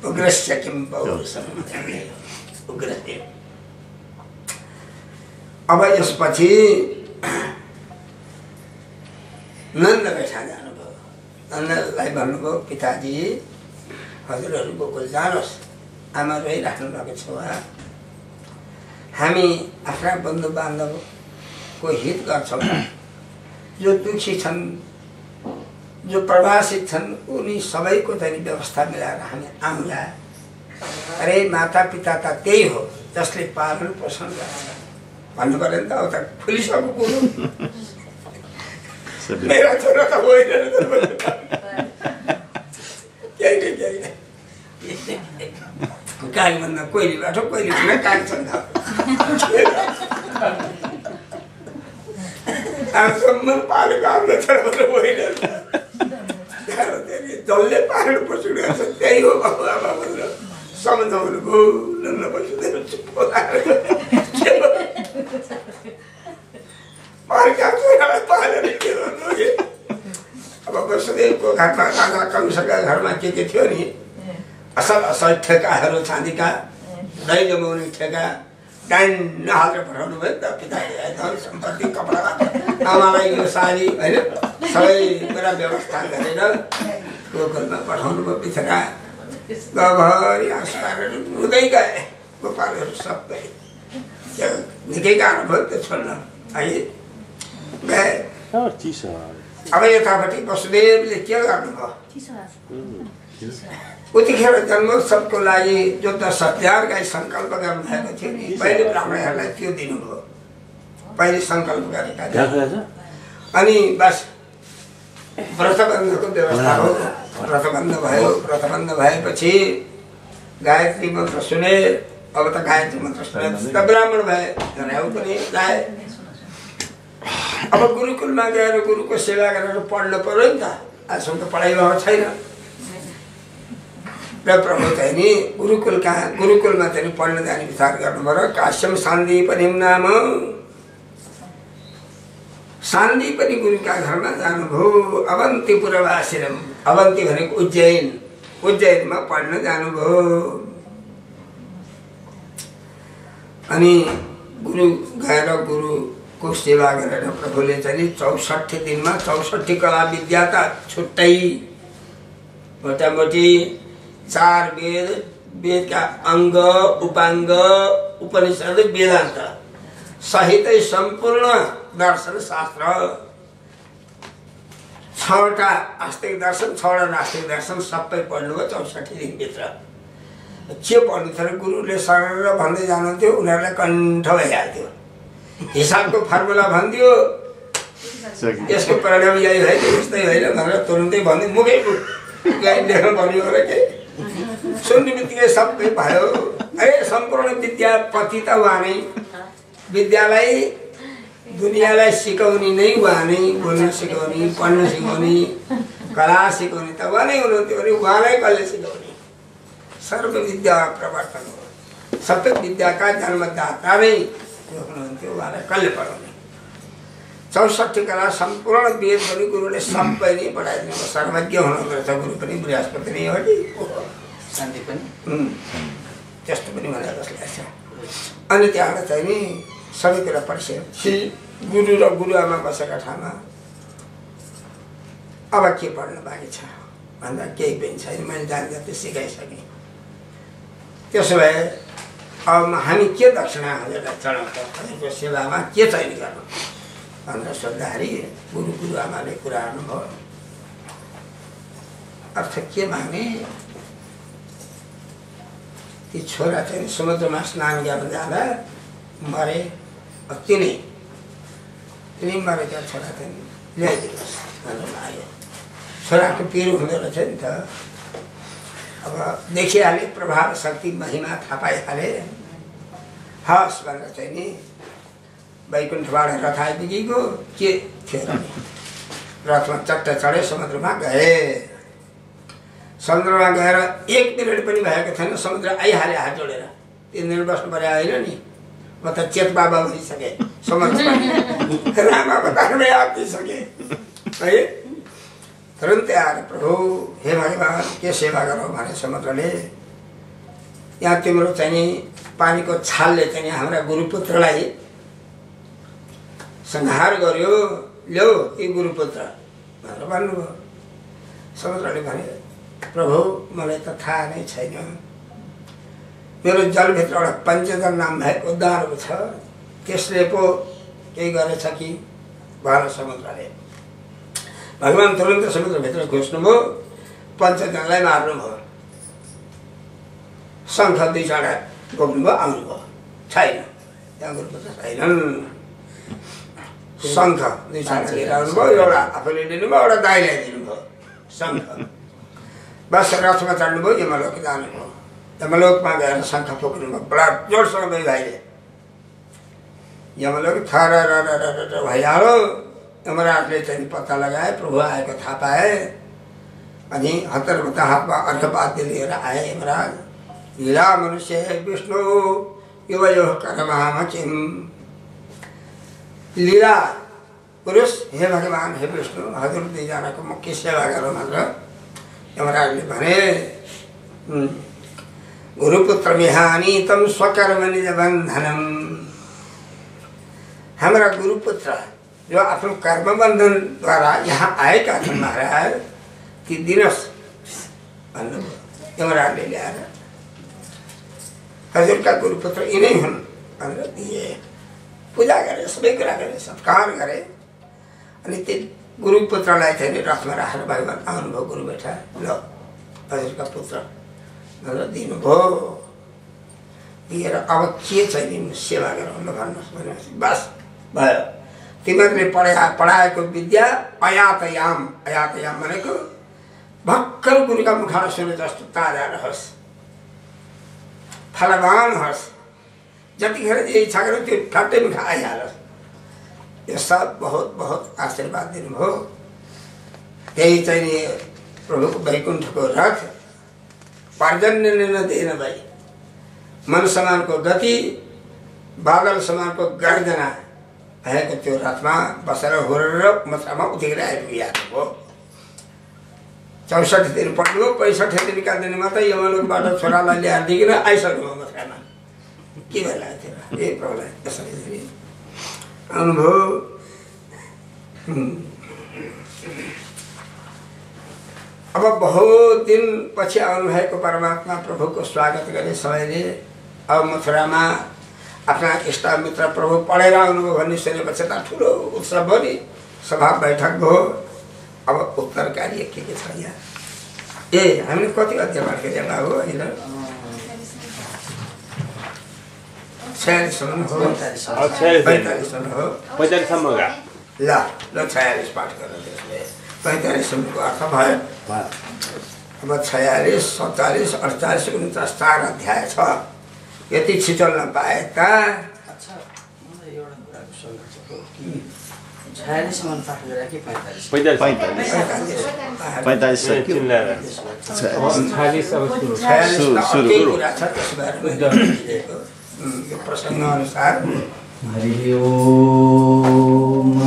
उग्रस्य किं पौरुषम उग्रदेव। अब यसपछि नन्द बैठा जानुभयो। नन्दलाई भन्नुभयो पिताजी हजुरहरू गोकुल जानुहोस्, आमा रोइराख्नु भएको छ वा, हामी आफ्ना बन्धु बान्धवको हित गर्छौँ, जो दुखी छन् जो प्रवासित छन् उनी सबैको चाहिँ व्यवस्था मिलाएर हामी आउँला। अरे माता पिता त त्यही हो जसले पालन पोषण गर्छ भन्नु पर्यो नि त। अब त फुलिसक्यो कुरो, मेरा छोरा त होइन कागभन्दा कोइलीबाट कोइलीमा काग्छन् आजसम्म पालेको आफ्नो छोराबाट होइन, जसले पालन पोषण गर्छ त्यही हो बाबु आमा भनेर सम्झाउनु भयो। नन्द वसुदेव चुप अर्का छोरालाई पालेर के गर्नु। अब वसुदेवको घरमा राजा कंसका घरमा के थियो नि, असल असल ठेकाहरू चाँदीका दही जमाउने ठेका डाइन हालेर पठाउनु भयो नि त पिताले। धन सम्पत्ति कपडा आमालाई यो साडी होइन सबै कुरा व्यवस्था गरेर गोकुलमा पठाउनु भयो। बिचरा गभरि आँसुहरू रुँदै गए गोपालहरू सबै। निकै गाह्रो भयो त्यो छोड्न है गए। अब यतापट्टि वसुदेवले के गर्नुभयो, उतिखेर जन्मोत्सवको लागि जो 10,000 गाई सङ्कल्प गर्नुभएको थियो नि, पहिले ब्राह्मणहरूलाई त्यो दिनुभयो, पहिले सङ्कल्प गरेका थिए। अनि बस व्रतबन्धको व्यवस्था हो। व्रतबन्ध भयो, व्रतबन्ध भएपछि गायत्री मन्त्र सुने। अब त गायत्री मन्त्र सुने त ब्राह्मण भए, जनाउ पनि गाए। अब गुरुकुलमा गएर गुरुको सेवा गरेर पढ्नु पर्यो नि त, आजसम्म त पढाइ भएको छैन। र प्रभु चाहिँ नि गुरुकुलमा चाहिँ पढ्न जाने विचार गर्नुभयो। काश्यम सान्दीपनिम नाम, सान्दीपनि गुरुका घरमा जानुभयो। अवन्तीपुरवासिनम, अवन्ती भनेको उज्जैन, उज्जैनमा पढ्न जानुभयो। अनि गुरु गएर गुरुको सेवा गरेर प्रभुले चाहिँ 64 दिनमा 64 कला विद्या त छुट्टै मोटामोटी 4 वेद, वेदका अङ्ग उपाङ्ग उपनिषद वेदान्त सहितै सम्पूर्ण दर्शन शास्त्र, 6वटा आस्तिक दर्शन 6वटा नास्तिक दर्शन सबै पढ्नुभयो 64 दिनभित्र। के पढ्नु थियो गुरुले सरर भन्दै जानुहुन्थ्यो, उनीहरूलाई कण्ठ भइहाल्थ्यो। हिसाबको फर्मुला भनिदियो, यसको परिणाम यही होइन यस्तै होइन भनेर तुरुन्तै भन्दै मुखै लेख्नु पर्ने हो र के सुन्ने बित्तिकै सबै भयो। अरे सम्पूर्ण विद्यापति त उहाँ नै, विद्यालाई दुनियाँलाई सिकाउने नै उहाँ नै, बोल्न सिकाउने, पढ्न सिकाउने, कला सिकाउने त उहाँ नै हुनुहुन्थ्यो। अनि उहाँलाई कसले सिकाउने? सर्व विद्या प्रवर्तन हो, सबै विद्याका जन्मदाता नै हुनुहुन्थ्यो, उहाँलाई कसले पढाउने? 64 कला सम्पूर्ण वेद पनि गुरुले सबै नै पढाइदिनु। सर्वज्ञ हुनुहुँदो रहेछ गुरु पनि, बृहस्पति नै हो नि, शान्ति पनि त्यस्तो पनि भनेर जसलाई छ। अनि त्यहाँबाट चाहिँ नि सबै कुरा पढिसकेपछि गुरु र गुरुआमा बसेका ठाउँमा अब के पढ्नु बाँकी छ भन्दा केही पनि छैन, मैले जाने जति सिकाइसकेँ। त्यसो भए अब हामी के दक्षिणा हजुरलाई चढाउँछ, हजुरको सेवामा के चाहिँ गर्नु भनेर सोद्धाखेरि गुरुआमाले कुरा गर्नुभयो। अर्थ के माग्ने, ती छोरा चाहिँ समुद्रमा स्नान गर्न जाँदा मरे, तिनी मरेका छोरा चाहिँ ल्याइदिनुहोस् भनेर आयो। छोराको पिरो हुँदो रहेछ नि त, अब देखिहाले प्रभाव शक्ति महिमा थाहा पाइहाले। हस् भनेर चाहिँ नि वैकुण्ठबाट रथ आइपुगेको के थियो र नि, रथमा चट्ट चढे समुद्रमा गए। समुद्रमा गएर 1 मिनट पनि भएको छैन, समुद्र आइहाले हात जोडेर। 3 दिन बस्नु पर्यो होइन नि, म त चेत बाबा भइसकेँ समुद्रमा, राम अवतारमै आइसकेँ है। तुरन्तै आएर प्रभु हे भगवान् के सेवा गरौँ भने समुद्रले यहाँ तिम्रो चाहिँ पानीको छालले चाहिँ हाम्रा गुरुपुत्रलाई संहार गर्यो, ल्याऊ यी गुरुपुत्र भनेर भन्नुभयो। समुद्रले भने प्रभु मलाई त थाहा नै छैन, मेरो जलभित्र एउटा पञ्चजल नाम भएको दानव छ, त्यसले पो केही गरेछ कि भन समुद्रले। भगवान् तुरन्त समुद्रभित्र घुस्नुभयो, पञ्चजनलाई मार्नुभयो। शङ्ख 2 बोक्नुभयो, आउनुभयो, छैन त्यहाँ गुरुपुत्र छैनन्। शङ्ख 2 लिएर आउनुभयो, एउटा आफूले लिनुभयो, एउटा दाइलाई दिनुभयो शङ्ख। बस रथमा चढ्नुभयो, यमलोक जानुभयो। यमलोकमा गएर शङ्ख फुक्नुभयो बडा जोडसँग 2 भाइले। यमलोक थर भइहाल्यो। यमराजले चाहिँ पत्ता लगाए, प्रभु आएको थाहा पाए। अनि हतरपत्ता हातमा अर्घपात लिएर आए यमराज। लीला मनुष्य विष्णु युवयो कर्महामचिम। लीला पुरुष, हे भगवान्, हे विष्णु, हजुर 2 जनाको म के सेवा गरौँ भनेर यमराजले भने। गुरुपुत्र विहानी तम स्वकर्म निज बन्धनम। हाम्रा गुरुपुत्र जो आफ्नो कर्मबन्धनद्वारा यहाँ आएका छन् महाराज, ती दिनुहोस् भन्नुभयो यमराजले ल्याएर। हजुरका गुरुपुत्र यिनै हुन् भनेर दिए। पूजा गरे, सबै कुरा गरे, सत्कार गरे। अनि त्यो गुरुपुत्रलाई चाहिँ रथमा राखेर भगवान् आउनुभयो गुरु बेटा, ल हजुरका पुत्र भनेर दिनुभयो। दिएर अब के चाहिँ सेवा गरौँ ल भन्नुहोस् भनेपछि बस भयो। तिमीहरूले पढाएको विद्या अयातयाम। अयातयाम भनेको भर्खर गुरुका मुखबाट सुने जस्तो ताजा रहोस्, फलवान होस्। जतिखेर जे इच्छा गऱ्यो त्यो फ्याट्टै मुख आइहालोस्। यो सब बहुत बहुत आशीर्वाद दिनुभयो। त्यही चाहिँ प्रभुको वैकुण्ठको रथ पर्जन्य नदिएन भाइ। मन समानको गति, बादल समानको गर्जना भएको त्यो रथमा बसेर हुरेर मथुरामा उतिखेर आइपुगिहाल्नु भयो। 64 दिन पढ्नुभयो। 65 दिनका दिनमा त यमलोकबाट छोरालाई ल्याएर दिएर आइसक्नुभयो मथुरामा। के भइरहेको थियो ए प्रभुलाई यसरी आउनुभयो। अब बहुत दिन पछि आउनुभएको परमात्मा प्रभुको स्वागत गरे सबैले। अब मथुरामा आफ्ना इष्टमित्र प्रभु पढेर आउनुभयो भन्ने सुनेपछि त ठुलो उत्सव भयो नि, सभा बैठक भयो। अब उत्तर कार्य के छ यहाँ? ए हामीले कति अध्याय पढ्यो बाबु? होइन 46 हो, 45 हो, 45सम्म गा ल 46 पाठ गरेर त्यसले 45सम्मको अर्थ भयो। अब 46, 47, 48, 49 4 अध्याय छ। यति छिटो नपाए त। 46सम्म पाठ गरेर कि 45? 45 यो प्रसङ्ग अनुसार हरि ओम।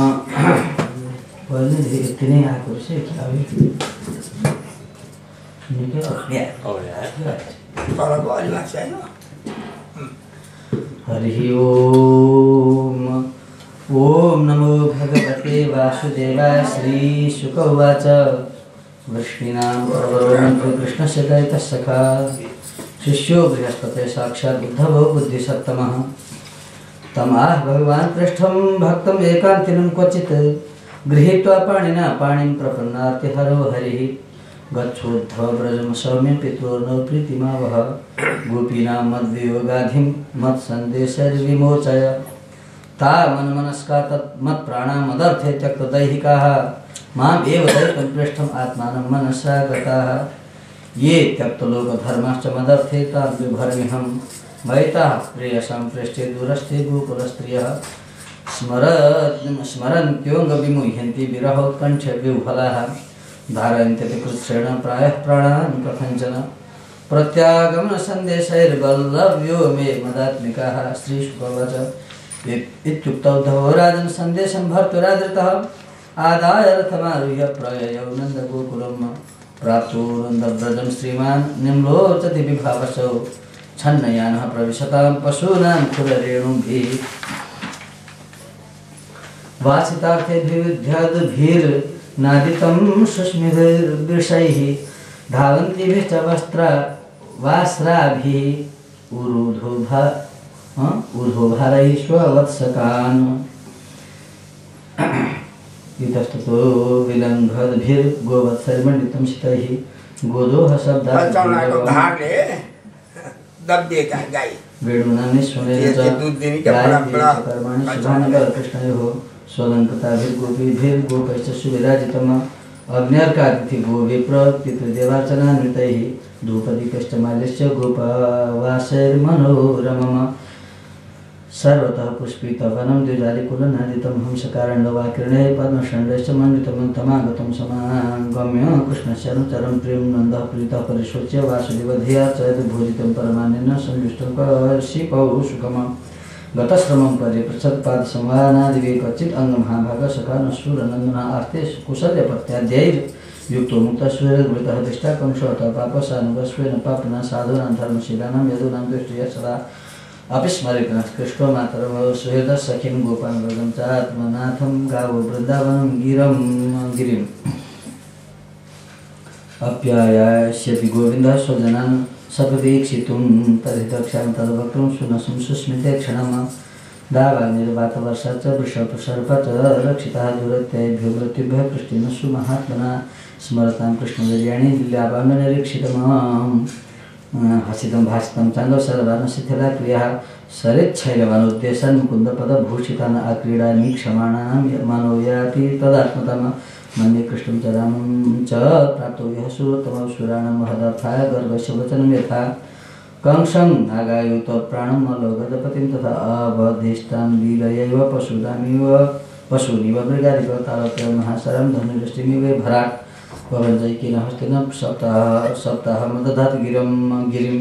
यति नै आएको रहेछ क्या हो? तलको अलिमा चाहिँ हरि ओम। ओम नमो भगवते वासुदेवाय। श्री शुक उवाच वृष्णीनां कृष्णस्य दैतसखा शिष्यो बृहस्पते साक्षात् बुद्धवो बुद्धिसत्तमः। तमाह भगवान् पृष्ठं भक्तम् एकान्तिनं क्वचित् गृहीत्वा पाणिना पाणिं प्रपन्नार्तिहरो हरिः। गच्छोद्धव व्रजं सौम्य पितॄर्नो प्रीतिमावह। गोपीनां मद्वियोगाधिं मत्सन्देशैर्विमोचय। ता मनमनस्का तन्मत्प्राणा मदर्थे त्यक्तदैहिकाः माम् एव दैतं पृष्ठम् आत्मानं मनसा गताः। ये त्यक्तलोकधर्माश्च मदर्थे तान् बिभर्म्यहं। मयिताः प्रेयसां पृष्ठे दूरस्थे गोकुलस्त्रियः। स्मरन्त्योऽङ्गविमुह्यन्ति विरहोत्कण्ठे विह्वलाः। धारयन्त्यपि कृच्छ्रेण प्रायः प्राणान् कथञ्चन। प्रत्यागमनसन्देशैर्वल्लभ्यो मे मदात्मिकाः। श्रीशुकवच इत्युक्तौ उद्धवो राजन् सन्देशं भर्तुरादृतः। आदाय रथमारुह्य प्रययौ नन्दगोकुलं। प्राप्तो नन्दव्रजं श्रीमान् निम्लोचति विभावसौ। छन्नयानः प्रविशतां पशूनां खुररेणुभिः वासितार्थेभिर्नादितं सुस्मिभिर्विषैः धावन्तीभिश्च वास्राभिः ऊर्ध्वभारैः स्ववत्सकान् इतस्ततो विलङ्घद्भिर्गोवत्सरिमण्डितं शितैः गोदोह शब्दात् वेणूनां निःस्वरेण च कर्माणि शुभानि कृष्णयोः स्वलङ्कृताभिर्गोपीभिर्गोपैश्च सुविराजितम् अग्न्यर्कातिथिगोविप्रतिदेवार्चनान्वितैः धूपदीपश्च माल्यश्च गोपवासैर्मनोरमम् सर्वतः पुष्पितवनं द्विजालिकुलनादितं हंसकारण्डवाकिर्णे पद्मषण्डश्च मण्डितं तमागतं समागम्य कृष्णस्य अनुचरं प्रियं नन्दः प्रीतः परिशोच्य वासुदेवधिया च भोजितं परमानेन सन्तुष्टं कौशिकौ सुखम् गतश्रमं परिपृच्छत्पादसंवाहनादिविक्वचित् अङ्गमहाभागसखा नशूरनन्दनः आस्ते कुशल्यपत्याद्यैर्युक्तो मुक्तस्वैर्वृतः दृष्टा कंसोऽतः पापसानुगस्वेन पापना साधूनां धर्मशीलानां यदूनां दृष्ट्या सदा अपि स्मरितः कृष्णो मातरः सुहृदः सखीं गोपान् व्रजं च आत्मनाथं गावो वृन्दावनं गिरिम् अप्यायास्यति गोविन्दः स्वजनान् सप्रदीक्षितुं तदिदक्षां तद्वक्तुं सुनसं सुस्मिते क्षणम् दावाग्निर्वातवर्षा च वृषभसर्पा च रक्षिताः दुरत्यैभ्यो मृत्युभ्यः कृष्णेन सुमहात्मना स्मरतां कृष्णवीर्याणि लीलाभानुनिरीक्षितम् हसितं भासितं चान्दोसर्वान् शिथिला क्रियाः सरिच्छैलवानुद्देशान् मुकुन्दपदभूषितान् आक्रीडामीक्षमाणां मनो याति तदात्मतम् मन्ये कृष्णं च रामं च प्राप्तो यः सुरोत्तमं सुराणां महदर्थाय गर्गस्य वचनं यथा कंसं नागायुत प्राणं मल्लगजपतिं तथा अवधिष्ठां लीलयैव पशूनिव मृगादिव तावत् महाशरं धनुर्यष्टिमिव भराट् वरञ्जैकेन हस्तेन सप्ताहमदधात् गिरिं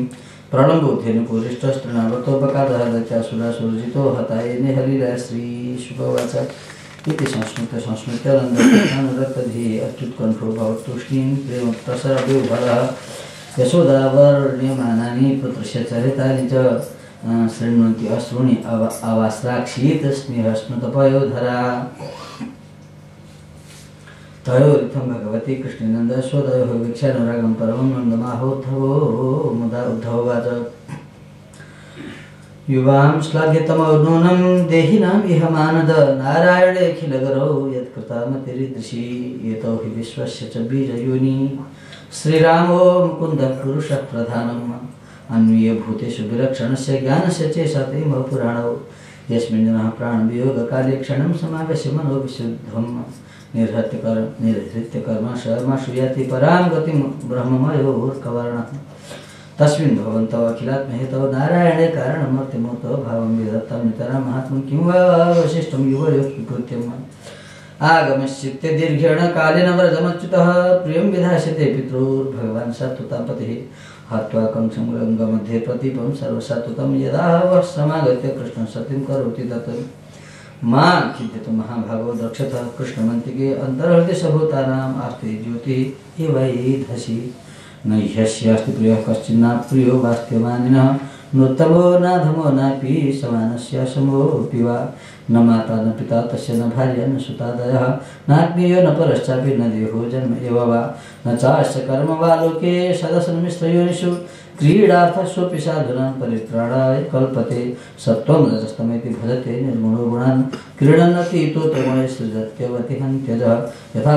प्रलम्बोत्थेन पूरिष्टस्तृणावतोपकादः दैत्यासुरासुरजितो हतायेने हरिरा श्रीशुकवाच इति संस्मृत्यानन्दकृष्णानुरक्तधिः अच्युत्कण्ठो भवतूष्णीं प्रेमप्रसरव्यवहारः यशोदावर्ण्यमानानि पुत्रस्य चरितानि च शृण्वन्ति अश्रूणि अवास्राक्षीत् स्नेहस्मृतपयोधरा तयोरित्थं भगवती कृष्णेनन्द यशोदयोः वीक्षानुरागं परमं नन्दमाहोद्धवो मुदा उद्धवोवाच युवां श्लाघ्यतमौर्नूनं देहिनाम् इह मानद नारायणेऽखिलगरौ यत्कृतामतिरीदृशी यतो हि विश्वस्य च बीजयोनि श्रीरामो मुकुन्दः पुरुषः प्रधानम् अन्वीयभूतेषु विलक्षणस्य ज्ञानस्य चेषा ते पुराणौ यस्मिन् जनः प्राणवियोगकाले क्षणं समावेश्य मनो विशुद्धम् निर्हृत्य कर्मशु याति परां गतिं ब्रह्ममयोर्कवर्णः तस्मिन् भवन्तौ अखिलात्महेतौ नारायणे कारणमर्त्यमूर्तौ भावं विधत्तं नितरां महात्मं किं वा वशिष्ठं युवयोः स्वीकृत्यम् आगमश्चित्ते दीर्घेण कालेन व्रजमच्युतः प्रियं विधास्यते पितृर्भगवान् सात्वतां पतिः हत्वा कंसं गङ्गमध्ये प्रदीपं सर्वसात्वतं यदा वः समागत्य कृष्णं सतीं करोति तत् मा खिद्यतु महाभागो द्रक्षतः कृष्णमन्तिके अन्तर्हृदय सभूतानाम् आस्ते ज्योतिः इवैधसि न ह्यस्यास्ति प्रियः कश्चिन्ना प्रियो वास्त्यमानिनः नोत्तमो नाधमो नापि समानस्य समोऽपि वा न माता न पिता तस्य न भार्या न सुतादयः नात्मीयो न परश्चापि न देहो जन्म एव वा न चास्य कर्म वा लोके सदसन्मिश्रयोनिषु क्रीडार्थस्वपि साधूनां परित्राणाय कल्पते सत्त्वं रजस्तमेति भजते निर्गुणो गुणान् क्रीडन्नतीतो तमये सृजत्यवति हन्त्यजः यथा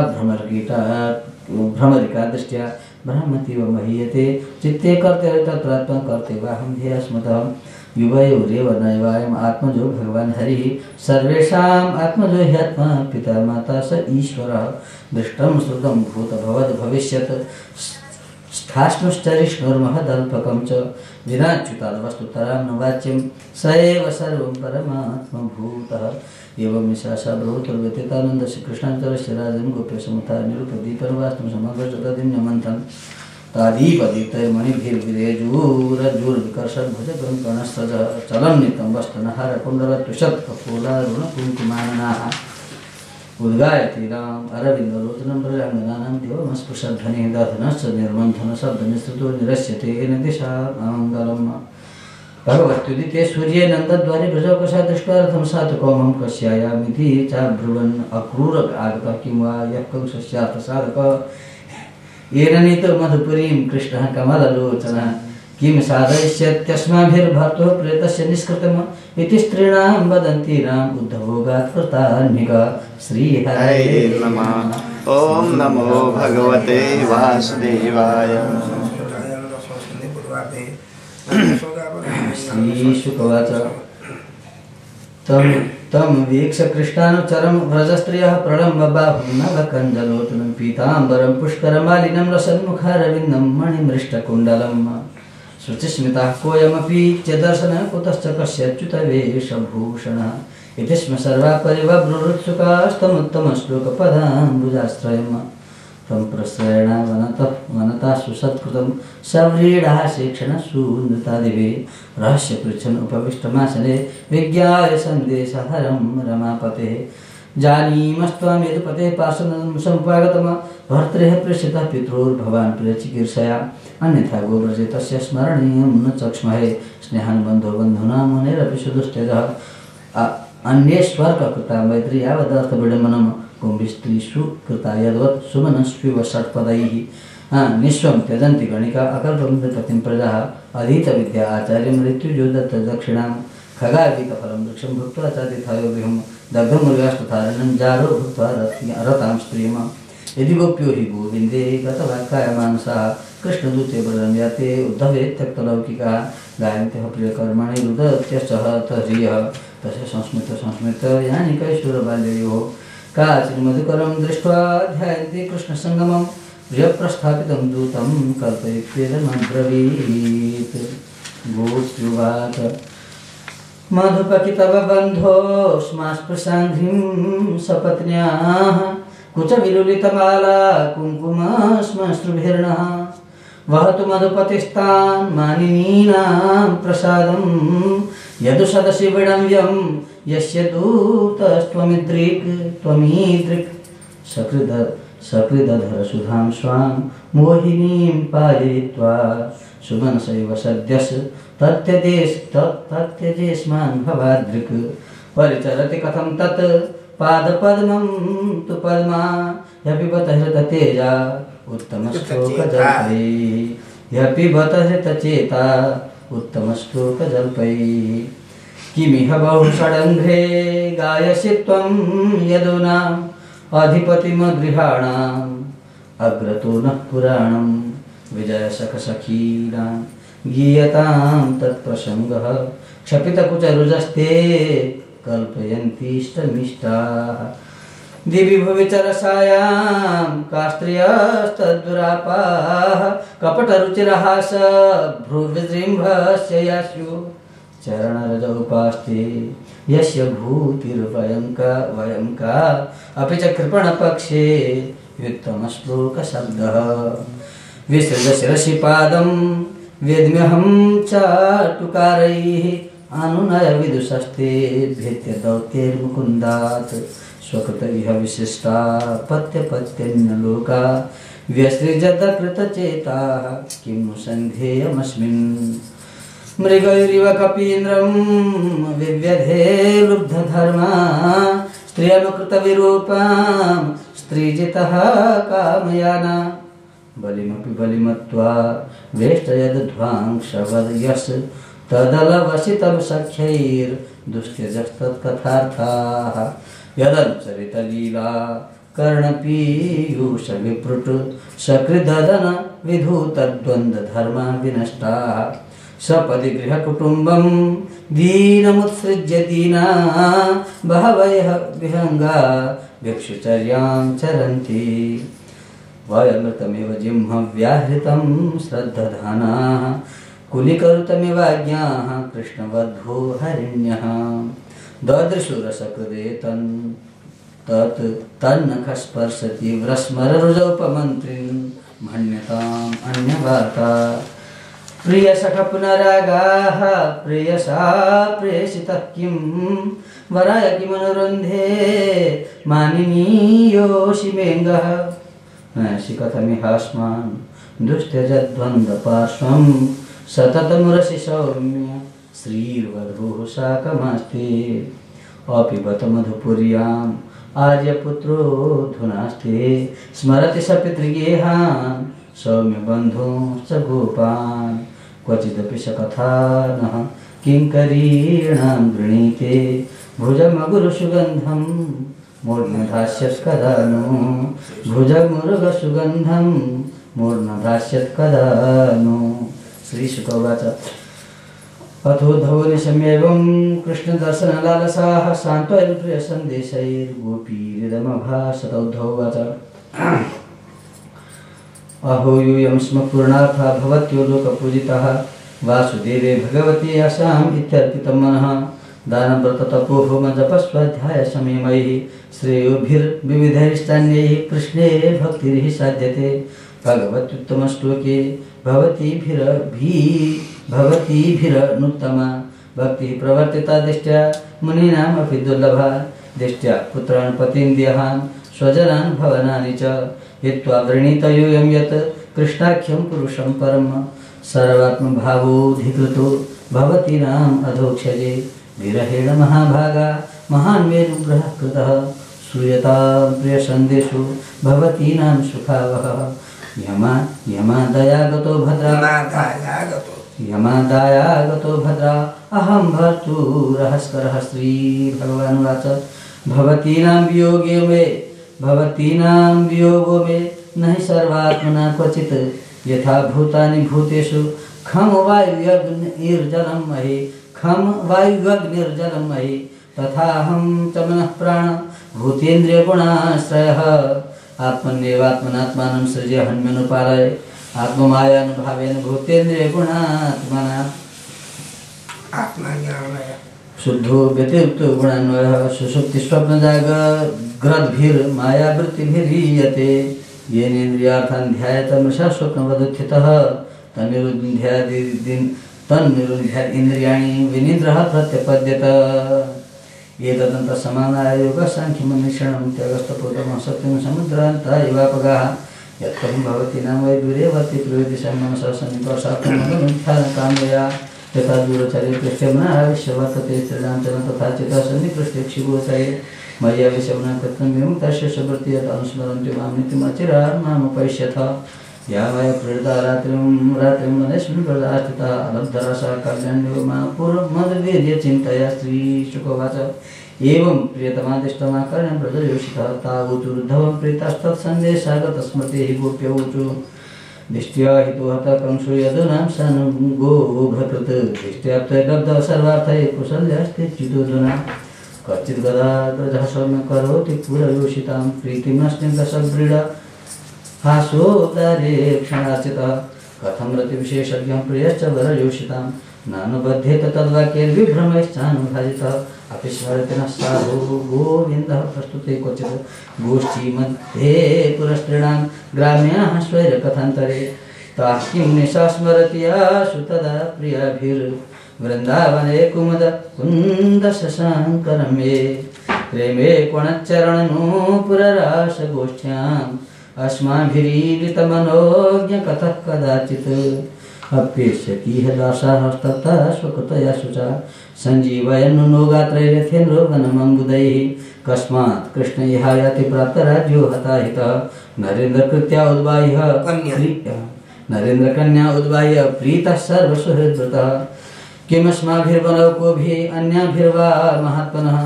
भ्रमरिका दृष्ट्या ब्रह्मतीव महीयते चित्ते कर्ते तत्रात्मा कर्ते वाहं ध्येय स्मतः युवयोरेव नैवायम् आत्मजो भगवान् हरिः सर्वेषाम् आत्मजो ह्यात्मा पिता माता स ईश्वरः दृष्टं श्रुतं भूतभवद् भविष्यत् स्थाश्नुश्चरिष्णुर्महदल्पकं च विनाच्युताद्वस्तुतरां न वाच्यं स एव सर्वं परमात्मभूतः एवं निशासा ब्रह्मतुर्व्यतीतानन्दस्य कृष्णाञ्चलस्य राजन् गोप्यसमुथा निरुपदीपनवास्तुं समग्रजगदिन्यमन्थन् तादीपदीप्तैर्मणिभिर्विरेजूरजूर्विकर्षद्भुजगं कर्णस्रजः चलं नितं वस्तनहारकुण्डलत्विषत्कपोलारुणकुङ्कुमाननाः उद्गायतीनाम् अरविन्दलोचनं प्रजाङ्गनानां देवमस्पृशध्वनिः दधनश्च निर्मन्थनशब्दनिसृतो निरस्यते येन दिशा मङ्गलम् भगवत्युदिते सूर्ये नन्दद्वारे भृजौकसा दृष्ट्वा रथं सातकौमं कस्यायामिति चाब्रुवन् अक्रूर आगतः किं वा यः कंसस्यार्थसाधकः येन नीतो मधुपुरीं कृष्णः कमललोचनः किं साधयिष्यत्यस्माभिर्भर्तुः प्रेतस्य निष्कृतम् इति स्त्रीणां वदन्तीनाम् उद्धभोगात् कृतान्निका श्रीहरये नमः। ॐ नमो भगवते वासुदेवाय। श्रीशुकवाच तं वीक्ष्य कृष्णानुचरं व्रजस्त्रियः प्रणम्य नवकञ्जलोचनं पीताम्बरं पुष्करमालिनं रसन्मुखारविन्दं मणिमृष्टकुण्डलम् शुचिस्मितः कोऽयमपि च दर्शनः कुतश्च कस्यच्युतवेशभूषणः इति स्म सर्वा परिवब्रुरुत्सुकास्तमुत्तमश्लोकपदाम्बुजाश्रयम् तं प्रश्रयण वनता सुसत्कृतं सव्रीडः शिक्षण सूनृतादिवे रहस्यपृच्छन् उपविष्टमासने विज्ञाय सन्देशहरं रमापतेः जानीमस्त्वं यदुपते पार्श्वं समुपागतम् भर्तृः प्रेषितः पितॄर्भवान् प्रियचिकीर्षया अन्यथा गोव्रजे तस्य स्मरणीयं न चक्ष्महे स्नेहान् बन्धो बन्धूनां मुनेरपि सुदुष्टेजः अन्येष्वर्ककृता मैत्री यावदर्थविडम्बनं कुम्भिस्त्रीषु कृता यद्वत् सुमनस्विव षट्पदैः निःस्वं त्यजन्ति गणिका अकल्पं नृपतिं प्रजाः अधीतविद्या आचार्य मृत्युजो दत्त दक्षिणां खगादीकफलं वृक्षं भुक्त्वा चातिथायो गृहं दग्धमुर्गास्तथारणं जारो भुक्त्वा रतां स्त्रियम् यदि गोप्यो हि गोविन्दे गतवाक्काय मानसाः कृष्णदूते व्रजं याते उद्धवे त्यक्तलौकिकाः गायन्त्यः प्रियकर्मणि रुदत्यश्चः तह्रियः तस्य संस्मृत यानि कैशोरबाल्ययोः काचिन् मधुकरं दृष्ट्वा ध्यायन्ति कृष्णसङ्गमं प्रियप्रस्थापितं दूतं कल्पयित्वेदमब्रवीत् गोप्युवाच मधुपकितव बन्धोस्मास्पृशाङ्घ्रिं सपत्न्याः कुचविलुलितमाला कुङ्कुमश्मश्रुभिर्णः वहतु मधुपतिस्तान् मानिनीनां प्रसादं यदु सदसि विडम्ब्यं यस्य दूतस्त्वमिदृक् त्वमीदृक् सकृदधर सुधां स्वां मोहिनीं पाययित्वा सुमनसैव सद्यस् तत्यजेस्मान् भवादृक् परिचरति कथं तत् पादपद्मं तु पद्मा ह्यपिबत हृततेजा उत्तमश्लोकजल्पैः ह्यपिबत हृतचेता उत्तमश्लोकजल्पैः किमिह बहुषडङ्घ्रे गायसि त्वं यदूनाम् अधिपतिमगृहाणाम् अग्रतो नः पुराणं विजयसखसखीनां गीयतां तत्प्रसङ्गः क्षपितकुचरुजस्ते कल्पयन्तीष्टमिष्टाः दिवि भुवि चरसायां कास्त्रियस्तद्दुरापाः कपटरुचिरहास भ्रुविजृम्भस्य यास्युः चरणरजौपास्ते यस्य भूतिर्वयंका अपि च कृपणपक्षे व्युत्तमश्लोकशब्दः विसृज शिरसि पादं वेद्म्यहं चाटुकारैः अनुनय विदुषस्ते भेत्य दौत्यैर्मुकुन्दात् स्वकृत इह विशिष्टा पत्यपत्यन्यलोका व्यसृजतकृतचेताः किं नु सन्धेयमस्मिन् मृगैरिव कपीन्द्रं विव्यधे लुब्धधर्मा स्त्रियनुकृतविरूपां स्त्रीजितः कामयाना बलिमपि बलिमत्वा वेष्टयद्ध्वांशवद्यस् तदलवसितं सख्यैर्दुस्त्यजस्तत्कथार्थाः यदनुचरितलीला कर्णपीयूषविपृट सकृददन विधूतद्वन्द्वधर्मा विनष्टाः सपदि गृहकुटुम्बं दीनमुत्सृज्य दीना बहवः विहङ्गा भिक्षुचर्यां चरन्ति वयमृतमिव जिह्मव्याहृतं श्रद्धधानाः कुलिकरुतमिवाज्ञाः कृष्णवद्धो हरिण्यः ददृशुरसकृदे तन्नखस्पर्शति व्रस्मररुजौपमन्त्रिन् मन्यताम् अन्यवार्ता प्रियसख पुनरागाः प्रेयसा प्रेषितः किं वराय किमनुरुन्धे मानिनीयोषिमेङ्गः नयसि कथमिहास्मान् दुस्त्यजद्वन्द्वपार्श्वं सततमुरसि सौम्य श्रीर्वधूः शाकमास्ते अपिबत मधुपुर्याम् आर्यपुत्रो धुनास्ते स्मरति स पितृगेहान् सौम्यबन्धुश्च गोपान् क्वचिदपि स कथानः किङ्करीणां गृणीते भुजमगुरुसुगन्धं मूर्ध्नधास्यत् कदा नु भुजमुरुगसुगन्धं मूर्ध्नधास्यत् कदा नु। श्रीशुक उवाच अथोद्धवनिशमेवं कृष्णदर्शनलालसाः सान्त्वयप्रियसन्देशैर्गोपीरिदमभाषत। उद्धव उवाच अहो यूयं स्म पूर्णार्था भवत्यो लोकपूजितः वासुदेवे भगवती आसाम् इत्यर्पितं मनः दानव्रततपोहोमजपस्वाध्यायसमयमैः श्रेयोभिर्विविधैश्चान्यैः कृष्णे भक्तिर्हि साध्यते भगवत्युत्तमश्लोके भवतीभिरनुत्तमा भक्तिः प्रवर्तिता दिष्ट्या मुनीनामपि दुर्लभा दिष्ट्या पुत्रान् पतिं देहान् स्वजनान् भवनानि च हित्वा वृणीतयोऽयं यत् कृष्णाख्यं पुरुषं परम सर्वात्मभावोऽधिकृतो भवतीनाम् अधोक्षजे विरहेण महाभागा महान् मेनुग्रहः कृतः श्रूयतां प्रियसन्देशो भवतीनां सुखावहः यमादयागतो भद्रा अहं भर्तुरहस्करः। श्रीभगवानुवाच भवतीनां वियोगो मे न हि सर्वात्मना क्वचित् यथा भूतानि भूतेषु खम वायुर्जलं महि तथा अहं च मनः प्राण भूतेन्द्रियगुणाश्रयः आत्मन्येवात्मनात्मानं सृज्य हन्मनुपालय आत्ममायानुभावेन भूतेन्द्रियगुणात्मना शुद्धो व्यतिरिक्तो गुणान्वयः सुषुप्तिस्वप्नजागृद्भिर्मायावृत्तिभिरीयते येनेन्द्रियार्थान् ध्यायेत मृषा स्वप्नवदुत्थितः तन्निरुध्यात् इन्द्रियाणि विनिद्रः प्रत्यपद्यत। एतदन्तसमानाय योगसाङ्ख्यमन्वेषणं त्यागस्तपोतमः सत्यं समुद्रान्ता इवापगाः यत्कं भवति नाम वै दुरेवति प्रयोदिशं मनसः सन्निकर्षात्मनमिथ्यानकामया यथा दूरचर्ये पृष्ठेमनाविश्य वर्तते स्त्रीणां तथा चितः सन्निपृष्ठे क्षिगोचरे मय्या विषमनं कृतं विमुक्तस्य सुवृत्ति यत् अनुस्मरन्ति मां नित्यमचिरात् मामुपैष्यथ या वै प्रेरिता रात्रिं मनस्मिन् प्रदास्थिता अलब्धरसा कल्याण्यो मा पूर्वमद्वीर्य चिन्तया। श्रीशुक उवाच एवं प्रियतमादिष्टमाकर्ण्यं प्रजयोषितः तावुचुरुद्धवं प्रीतस्तत्सन्देशागत स्मृतिः गोप्यौचु दिष्ट्या हितो हतः कंसो यदूनां सनुगोभकृत् दिष्ट्याप्तैर्लब्धः सर्वार्थैः कुशल्यास्ते चिदोधुना कच्चित् गदाग्रजः सौम्य करोति पुरयोषितां प्रीतिमस्मिन् दशव्रीड हासोदारे क्षणाचितः कथं रतिविशेषज्ञं प्रियश्च वरयोषितां नानुबध्येत तद्वाक्यैर्विभ्रमैश्चानुभाजितः अपि स्मरति नः साधु गोविन्दः प्रस्तुते क्वचित् गोष्ठी मध्ये पुरस्त्रीणां ग्राम्याः स्वैरकथान्तरे ताः किं निशा स्मरति आशु तदा प्रियाभिर्वृन्दावने कुमुदकुन्दशशाङ्करं मे प्रेमे कोणच्चरणनूपुररासगोष्ठ्याम् अस्माभिरीलितमनोज्ञ कथः कदाचित् अप्येष्यतीह दासास्तप्तः स्वकृतया शुचा सञ्जीवयन्नो गात्रैरथेन्द्रो वनमम्बुदैः कस्मात् कृष्ण इहायाति प्राप्तराज्यो हताहितः नरेन्द्रकृत्या उद्बाह्य प्रीतः सर्वसुहृद्वृतः किमस्माभिर्वनौकोभिः अन्याभिर्वा महात्मनः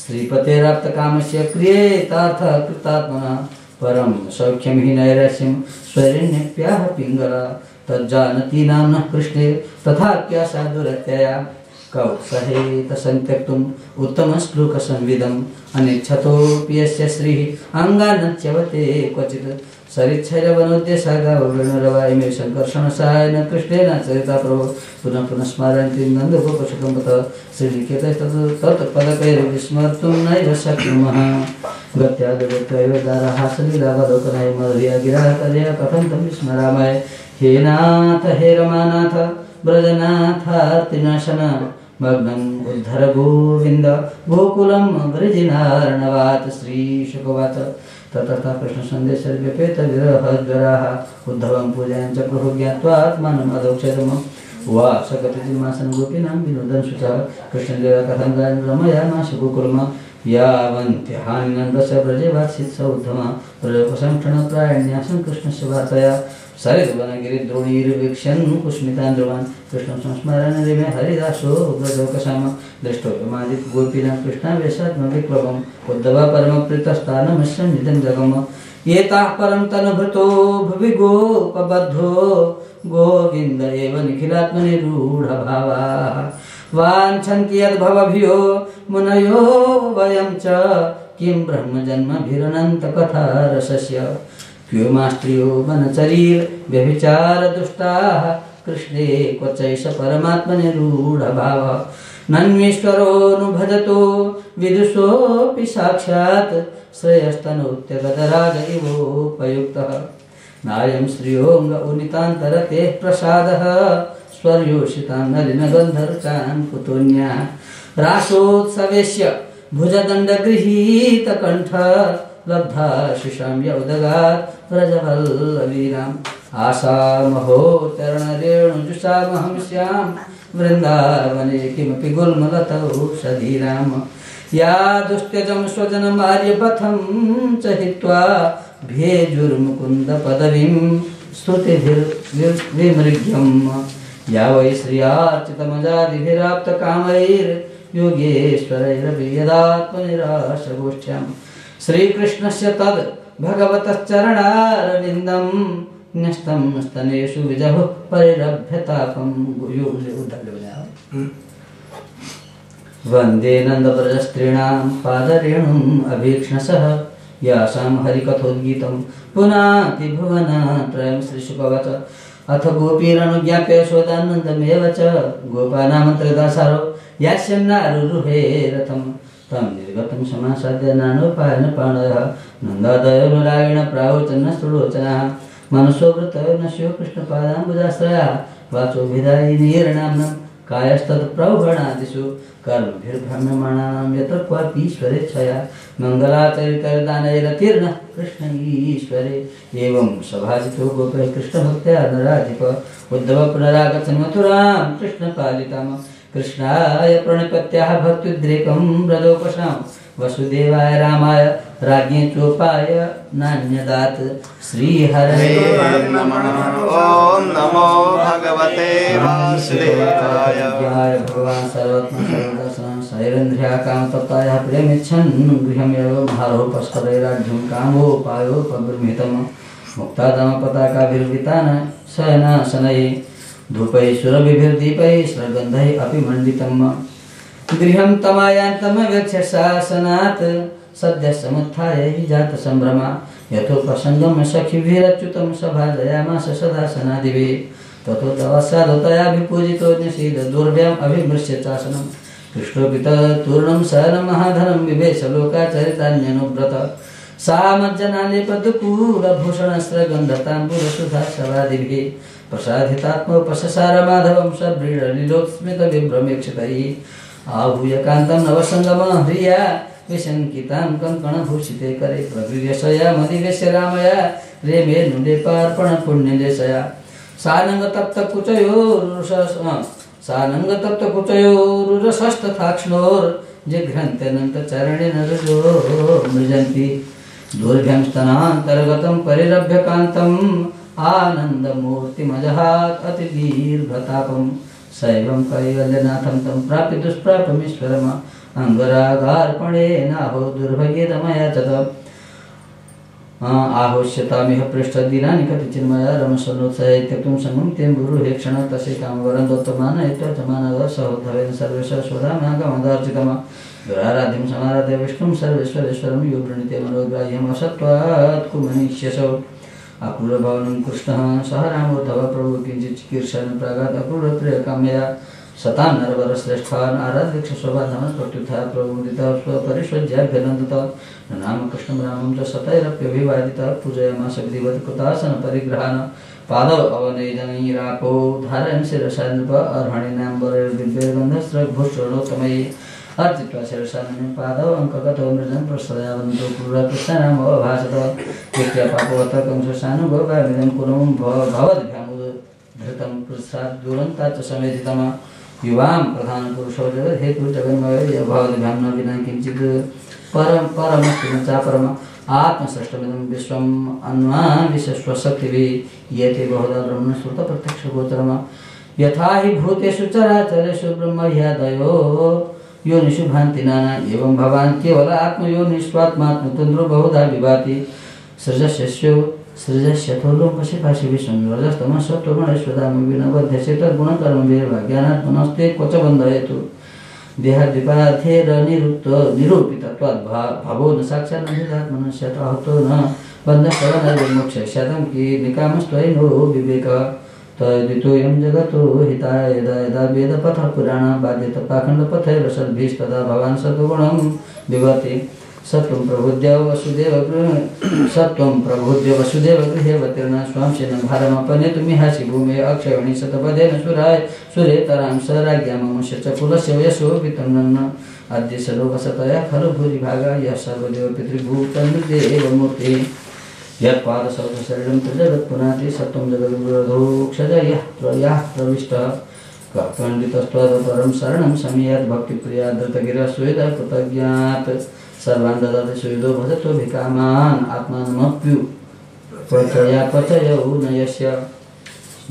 श्रीपतेराप्तकामस्य क्रियेतार्थः कृतात्मनः परम सौख्यं हि नैरस्यं स्वैरिण्यप्याह पिङ्गला तज्जानती नाम्नः कृष्णे तथाप्यासा दुरत्यया कौत्सहेत संत्यक्तुम् उत्तमश्लोकसंविदम् अनिच्छतोऽपि यस्य श्रीः अङ्गानच्यवते क्वचित् सरिच्छैरवनोद्यसा गाववेणुरवायिमे सङ्कर्षणसायन कृष्णेन चरिता प्रभो पुनः पुनः स्मरन्ति नन्दगोपशुकम्बतः श्रीलिखितस्तत्पदकैर्विस्मर्तुं नैव शक्नुमः गत्यागत्यायोदारहासलीलावलोकनाय मधुर्या गिरातर्या कथं तं विस्मरामः हे नाथ हे रमानाथ ब्रजनाथार्तिनाशन मग्नम् उद्धर गोविन्द गोकुलं वृजिनार्णवात्। श्रीशुकवाच ततः कृष्णसन्देशव्यपेतविरहज्वराः उद्धवं पूजयन् च प्रभुं ज्ञात्वा आत्मानम् अधोक्षरम् वासकपितिमासन गोपीनां विनोदन शुचः कृष्णलीला कथं गायन् रमयामास गोकुलमा यावन्त्यहानिनन्दस्य व्रजे वात्सित्स उद्धमा प्रजोपसंक्षणप्रायण्यासं कृष्णस्य वार्तया सरिद्वनगिरिद्रोणीर्वीक्ष्यन् कुस्मितान् ध्रुवान् कृष्णं संस्मरन् रेमे हरिदासो व्रजोकसाम दृष्टोयमादित गोपीनां कृष्णावेशात्मविप्लवम् उद्धवा परमप्रीतस्थानमस्यं निदं जगम एताः परं तनुभृतो भुवि गोपबद्धो गोविन्द एव निखिलात्मनिरूढभावाः वाञ्छन्ति यद्भवभियो मुनयो वयं च किं ब्रह्मजन्मभिरनन्तकथारसस्य क्योमास्त्रियो वनचरीर्व्यभिचारदुष्टाः कृष्णे क्वचैष परमात्मनिरूढभावः नन्मीश्वरोऽनुभजतो विदुषोऽपि साक्षात् श्रेयस्तनोत्यगतराज इवोपयुक्तः नायं श्रियोऽङ्ग उन्नितान्तरते प्रसादः स्वर्योषितां नलिनगन्धर्कान् कुतोन्या रासोत्सवेश्य भुजदण्डगृहीतकण्ठ लब्धा शिशां यौदगात् व्रजवल्लवीनाम् आशामहोत्तरणरेणुजुषामहं स्यां वृन्दावने किमपि गुल्मगतौषधीनाम् या दुस्त्यजं स्वजनमार्यपथं च हित्वा भेजुर्मुकुन्दपदवीं स्तुतिभिर्विमृग्यम् या वै श्रियार्चितमजादिभिराप्तकामैर्योगेश्वरैरपि यदात्मनिराशगोष्ठ्यां श्रीकृष्णस्य तद् भगवतश्चरणारविन्दं न्यस्तं स्तनेषु विजहुः परिरभ्यतापं वन्दे नन्दव्रजस्त्रीणां पादरेणुम् अभीक्ष्णसः यासां हरिकथोद्गीतं पुनाति भुवनत्रयं श्रीशुकवच अथ गोपीरनुज्ञाप्य यशोदानन्दमेव च गोपानामन्त्रदासारो यास्यन्नारुरुहे रथं तं निर्गतं समासाद्य नानोपायनपाणयः नन्दादयोनुरागेण प्रावोचन्नस्तुलोचनाः मनसो वृतयो नश्यो कृष्णपादाम्बुजाश्रयाः वाचोभिधायिनीर्नाम्नं कायस्तत्प्रौढणादिषु कर्मभिर्भ्रम्यमाणानां यत्र क्वापीश्वरेच्छया मङ्गलाचरितदानैरतीर्णः कृष्ण ईश्वरे एवं सभाजितो गोपः कृष्णभक्त्या नराधिप उद्धव पुनरागच्छन् मथुरां कृष्णपालिताम् कृष्णाय प्रणिपत्याः भक्त्युद्रेकं व्रजोपशां वसुदेवाय रामाय राज्ञे चोपाय नान्यदात् श्रीहरे नमः। ओम नमो भगवते वासुदेवाय। भगवान् सर्वोत्तम सैरन्ध्र्याकामतप्तायाः प्रियमिच्छन् गृहमेव महारोपस्करैराढ्यं कामोपायोपबृंहितम् मुक्तादमपताकाभिर्वितान शयनासनैः धूपैः सुरभिर्दीपैः स्रगन्धैः अपि मण्डितम् गृहं तमायान्तमवेक्षशासनात् सद्यः समुत्थाय हि जातसम्भ्रमा यथोपसङ्गं सखिभिरच्युतं सभाजयामास सदासनादिभिः ततो तवस्यादतयाभिपूजितो न्यसीददुर्भ्याम् अभिमृश्य चासनं कृष्णोपिततूर्णं शयनमहाधनं विवेश लोकाचरितान्यनुव्रत सा मज्जनालेपदुकूलभूषणस्रगन्धताम्बूलसुधासवादिभिः प्रसादितात्मोपससार माधवं सव्रीडलीलोत्स्मितविभ्रमेक्षितैः आहूय कान्तं नवसङ्गमः ह्रिया विशङ्कितां कङ्कणभूषिते करे प्रगृह्यशया मदिवेश्य रामया रेमे नुलेपार्पणपुण्यलेशया सानङ्गतप्तकुचयोरुरसस्तथाक्ष्णोर्जिघ्रन्त्यनन्तचरणेन रुजो मृजन्ति दुर्भ्यं स्तनान्तर्गतं परिरभ्यकान्तम् आनन्दमूर्तिमजहात् अतिदीर्घतापं शैवं कैवल्यनाथं तं प्राप्य दुष्प्रापमीश्वरम् अङ्गरागार्पणेनाहो दुर्भगेदमया च आहोष्यतामिह पृष्ठदिनानि कतिचिन्मया रमसनोत्सहे त्यक्तुं सङ्गं तें गुरुहे क्षण तस्य कामवरं दत्तमान इत्यर्थमानः सहोद्धवेन सर्वेषां स्वधामागमदार्चितम् दुराराध्यं समाराध्य विष्णुं सर्वेश्वरेश्वरं यो वृणीते मनोग्राह्यम् असत्त्वात् कुमनीष्यसौ अक्रूरभवनं कृष्णः सह रामोद्धव प्रभु किञ्चित् चिकीर्षन् प्रागात् अक्रूरप्रियकाम्यया सतां नरवरश्रेष्ठान् आराध्यक्षशोभाधमः प्रत्युत्थाय प्रमुदितः स्वपरिष्वज्याभ्यनन्दतः नाम कृष्णं रामं च सतैरप्यभिवादितः पूजयामास विधिवत् कृतासनपरिग्रहान् पादौ अवनेदनीरापो धारयन् शिरसा नृप अर्हणीनाम्बरैर्दिव्यैर्गन्धस्रग्भूषणोत्तमैः अर्चित्वा शिरसानने पादौ अङ्कगतो मृजन् प्रसदयावन्तो क्रूरकृष्णनामोऽभासत कृत्या पापवतः कंससानुगोपामिदं कुरं भवद्भ्यामुद्धृतं वृत्सात् दुरन्तात् च समेधितम युवां प्रधानपुरुषो जगत् हेतु जगन्मय भवद्भ्यां न विना किञ्चित् परमस्ति न चापरम आत्मसृष्टमिदं विश्वम् अन्वाविशस्वशक्तिभिः येते बहुधा ब्रह्मश्रुतप्रत्यक्षगोचरम् यथा हि भूतेषु चराचरेषु ब्रह्मह्यादयो योनिषु भान्ति नाना एवं भवान् केवल आत्मयोनिष्वात्मात्मतन्द्रो बहुधा विभाति सृजस्यथो लोकशिपाशि विष्णु रजस्तमसत्त्वगुणैश्वदामविनबध्यसे तद्गुणकर्मभिर्भाग्यानात् पुनस्ते क्वच बन्धयतु देहाद्विपार्थेर निरूपितत्वात् भवो न साक्षात् निधात्मनश्यत अहतो न बन्धस्तवनैव मोक्षयिष्यातं कि निकामस्त्वयि नो विवेकः तद्वितोऽयं जगतो हिताय यदा यदा वेदपथः पुराणं बाध्यत पाखण्डपथैरसद्भिस्तदा भवान् सत्त्वगुणं विभवति सत्त्वं प्रबुद्ध्य वसुदेव गृहेऽवतीर्ण स्वांशेन भारमपनेतुमिहासि भूमे अक्षयणि शतपदेन सुरेतरां स राज्ञा ममुष्य च कुलस्य यशो वितन्नन् अद्य सर्ववसतया खलु भूरिभागा यः सर्वदेव पितृभूतमृदेव मूर्तिः यत्पादशब्दशरीरं जगत् पुनाति सत्त्वं जगद्गुरोधोक्षज यः प्रविष्टः पण्डितस्त्वदपरं शरणं समीयात् भक्तिप्रिया धृतगिरः सुहृदा कृतज्ञात् सर्वान् ददाति सुहृदो भजतो भिकामान् आत्मानमप्युपचयौ न यस्य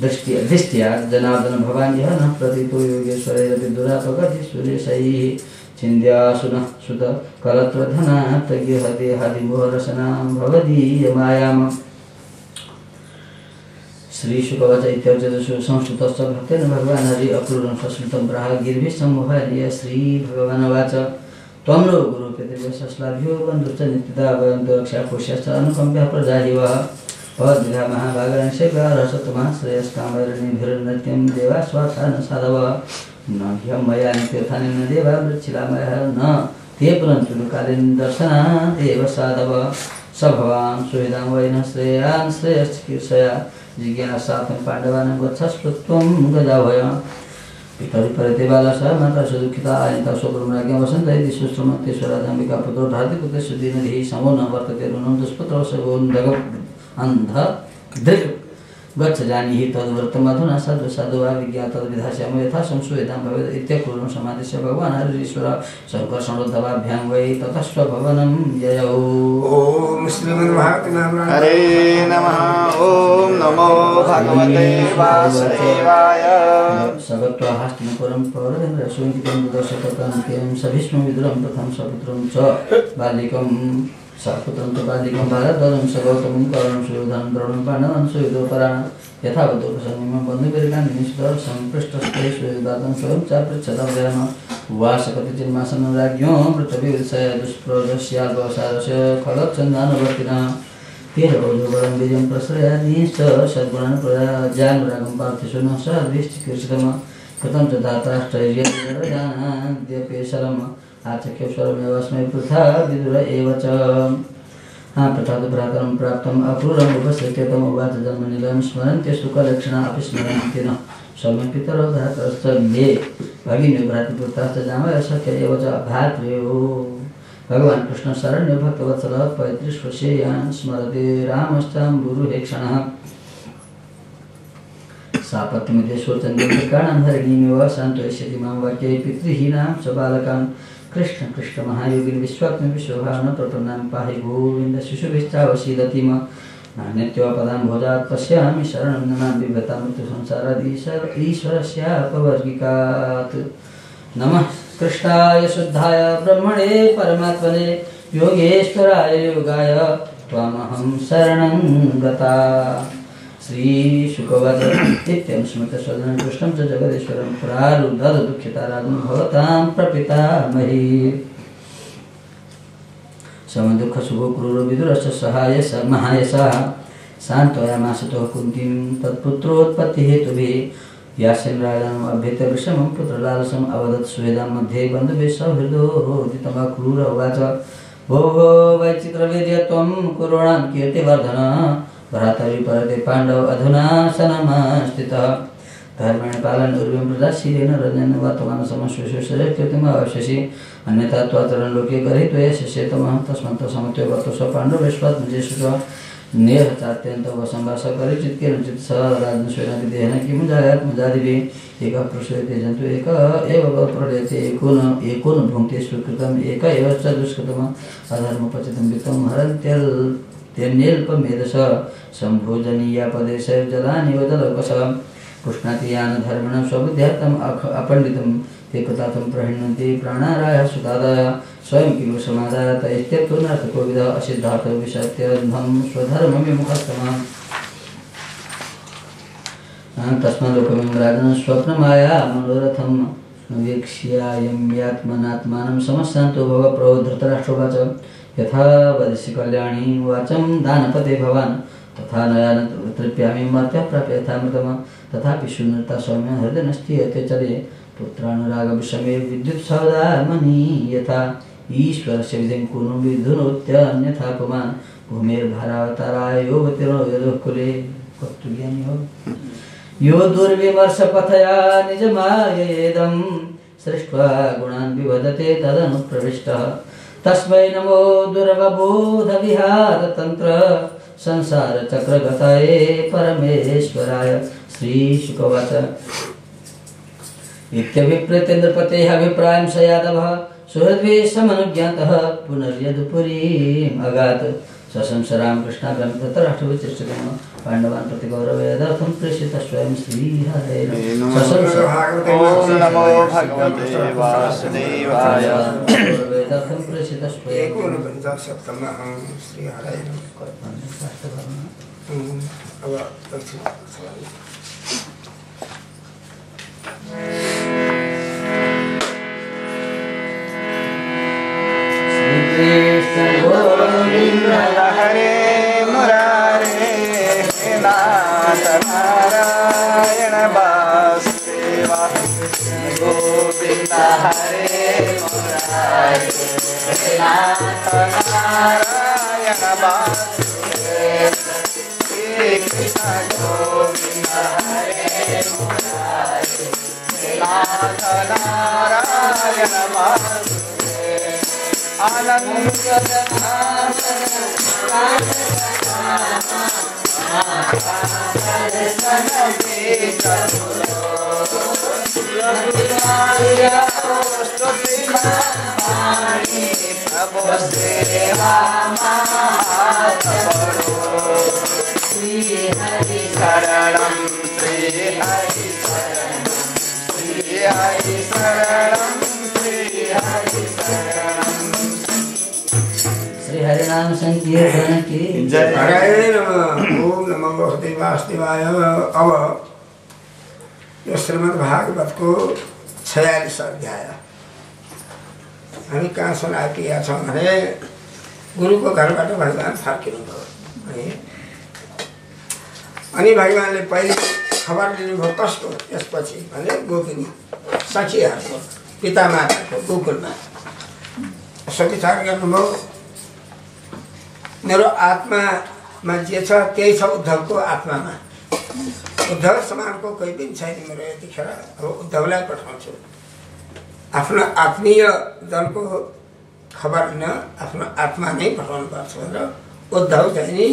दृष्ट्या जनार्दन भवान् यः न प्रतीतो योगेश्वरैरपि दुरापगति सुरेशैः छिन्द्यासुनः सुत कलत्रधनात् गृहदेहादिमोहरसनां भवदीयमायाम् श्रीशुकवच इत्यार्जसु संस्कृतश्च भक्तेन भगवान् हरि अक्रूरं संस्कृतं प्राह गिरिभिः सम्मोहनीय श्रीभगवानुवाच त्वं नो गुरुपितृव्यश्लाभ्यो बन्धुश्च नित्यदा वयन्तु रक्षाकोश्यश्च अनुकम्प्यः प्रजाहिवः भवद्विधा महाभागरंशेभ्यः श्रेयस्कामैरणिभिर्नृत्यं देवा स्वार्थान् साधवः न ह्यं मया तीर्थानि न देवा वृच्छिलामयः न ते पुनन्तु कालीन दर्शनादेव साधवः स भवान् सुहृदां वैनः श्रेयान् श्रेयश्चिकीर्षया जिज्ञासार्थं पाण्डवानां गच्छस्त्वं गजाभय पितरि परते बालस माता सुदुःखिता आयन्ता स्वब्रह्मराज्ञा वसन्त इति सुश्रुमत्येश्वराजाम्बिका पुत्रो धार्तिपुत्रस्य दीनधिः समो न वर्तते ऋणं दुष्पुत्रवशगोन्धृक् गच्छ जानीहि तद्व्रतमधुना साधु साधु वा विज्ञातद्विधास्यामो यथा संशूयतां भवेत् इत्यक्रूरं समादिश्य भगवान् हरिश्वर शङ्करसंरुद्धवाभ्यां वै ततः स्वभवनं जयौ ओम श्रीमद्भागवते हरे नमः ओम नमो भगवते वासुदेवाय सगत्वा हस्तिनपुरं पौरवेन्द्र सुविदितं दर्शकतान्त्यं सभीष्मं विदुरं प्रथमं सपुत्रं च बालिकं सपुत्रं च बालिकं भारद्वाजं सगौतमं करुणं सुयोधनं द्रोणं पाण्डवान् सुयोधोपरान् यथावतोपसंयमं बन्धुभिर्गान्धिनिष्ठः सम्पृष्टस्ते सुयोधातं स्वयं च पृच्छतां उवासकतिचिन्मासनं राज्ञो मृतविवृत्सय दुष्प्रदस्याल्पवसारस्य खलच्छन्दानुवर्तिनः तेन औजोबलं बीजं प्रश्रयादिश्च सद्गुणान् प्रजानुरागं पार्थिषु न सद्भिश्चिकीर्षितम् कृतं च धाताश्चर्यजानाद्यपेशरम् आचक्येश्वरमेवास्मै पृथा विदुर एव च पृथा तु भ्रातरं प्राप्तम् अक्रूरम् उपसृत्यतम् उवाच जन्मनिलयं स्मरन्त्य सुखलक्षणा अपि स्मरन्ति न सौम्य पितरो भ्रातरश्च मे भगिन्यो भ्रातृपुत्राश्च जामय सख्य एव च भ्रातृयो भगवान् कृष्ण शरण्य भक्तवत्सलः पैतृष्वशेयान् स्मरते रामश्चाम्बुरुहेक्षणः सापत्यमिते शोचन्दिकाणां हरिणीमेव शान्तयिष्यति मां वाक्यै पितृहीनां च बालकान् कृष्ण कृष्ण महायोगिन् विश्वात्म विश्वभावन प्रपन्नां पाहि गोविन्द शिशुभिश्चावशीदतिम नान्यत्योपदां भोजात् पश्यामि शरणं नमां बिभ्रतां मृत्युसंसाराधीशर्षस्यापवर्गिकात् नमः कृष्णाय शुद्धाय ब्रह्मणे परमात्मने योगेश्वराय योगाय त्वामहं शरणं गता श्रीशुकवच नित्यं स्मृतस्वदनं कृष्णं च जगदीश्वरं प्रारुद्धदुःखितारागं भवतां प्रपितामही समदुःखसुभो क्रूरो विदुरश्च सहाय महायशः सान्त्वयामासतो कुन्तीं तत्पुत्रोत्पत्तिहेतुभिः यास्यं राजानम् अभ्येत्य विषमं पुत्रलालसम् अवदत् सुहृदां मध्ये बन्धुभिः सौहृदोदितम् क्रूर उवाच भो वैचित्रवेद्य त्वं कुरूणां कीर्तिवर्धन भ्रातरि परते पाण्डव अधुना सनमस्थितः धर्मेण पालन उर्वं प्रजाशीलेन रजनेन वर्तमानसमश्वेश्वरकृतिमवश्यसि अन्यथा त्वाचरणलोके गृहीत्वया शिष्येतमः तस्मत् समत्वे वर्तस्व पाण्डवेष्वत्मजेषु च नेह चात्यन्त वसंवास परिचित केनचित् स राजन् स्वेन देहन किं जायात् मजादिवे एकः प्रसूयते जन्तु एक एव प्रलयते एको न भुङ्क्ते सुकृतम् एक एव च दुष्कृतम् अधर्मपचितं वित्तं हरन्त्यल्पमेधस सम्भोजनीया पदेशैर्जलानिव जलौकस पुष्णाति यान धर्मिणं स्वबुद्ध्यार्थम् अपण्डितं ते पदार्थं प्रहिण्यन्ति प्राणारायः सुतादाय स्वयं किलो समादाय तैस्त्यक्तो नर्थको विधः असिद्धार्थ विषत्यर्धं स्वधर्मं विमुखस्तमः तस्माल्लोकमिं राजन् स्वप्नमाया मनोरथं वीक्ष्यायं यात्मनात्मानं समस्यान्तो भव प्रभो धृतराष्ट्रोवाच यथा वदसि कल्याणी वाचं दानपते भवान् तथा नयान तृप्यामि मर्त्यः प्राप्य यथामृतम् तथापि शून्यता सौम्य हृदयनस्तीयते चले पुत्रानुरागविषमे विद्युत्सौदामनि यथा ईश्वरस्य विधिं कुरु विधुनोत्यन्यथा पुमान् भूमिर्भारावताराय योगतिरो यदुकुले कस्तु ज्ञानी हो यो दुर्विमर्शपथया निजमायेदं सृष्ट्वा गुणान् विवदते तदनुप्रविष्टः तस्मै नमो दुर्वबोधविहारतन्त्र संसारचक्रगताये परमेश्वराय श्रीशुकवाच इत्यभिप्रेतेन्द्रपतेः अभिप्रायं स यादवः सुहृद्वेषमनुज्ञातः पुनर्यदुपुरीम् अगात् सशंस रामकृष्णाभ्यां धृतराष्ट्रविचेष्टितम् पाण्डवान् प्रति गौरवेदर्थं प्रेषितः स्वयं श्रीहरे ओम नमो भगवते वासुदेवाय गौरवेदर्थं प्रेषितः स्वयं एकोनपञ्चाशत्तमः श्रीहरे हरे मुरारे नाथ नारायण वासुदेवा गोविंद हरे मुरारे नाथ नारायण वासुदेवा कृष्ण गोविंद हरे मुरारे नाथ नारायण वासुदेवा आनंद शरणं श्री हरि शरणं श्री हरि शरणं श्री हरिनाम संकीर्तन की जय। हरे नमः। ओम नमो भगवते वासुदेवाय। अब यो श्रीमद् भागवत को 46 अध्याय हामी कहाँ सुनाएका छौँ भने गुरुको घरबाट भगवान् फर्किनुभयो है। अनि भगवान्ले पहिले खबर लिनुभयो कसको त्यसपछि भने गोपिनी सखीहरूको पितामाताको गोकुलमा यसो विचार गर्नुभयो मेरो आत्मामा जे छ त्यही छ उद्धवको आत्मामा। उद्धव समानको कोही पनि छैन मेरो यतिखेर। अब उद्धवलाई पठाउँछु आफ्नो आत्मीय जनको खबर लिन आफ्नो आत्मा नै पठाउनु पर्छ भनेर उद्धव चाहिँ नि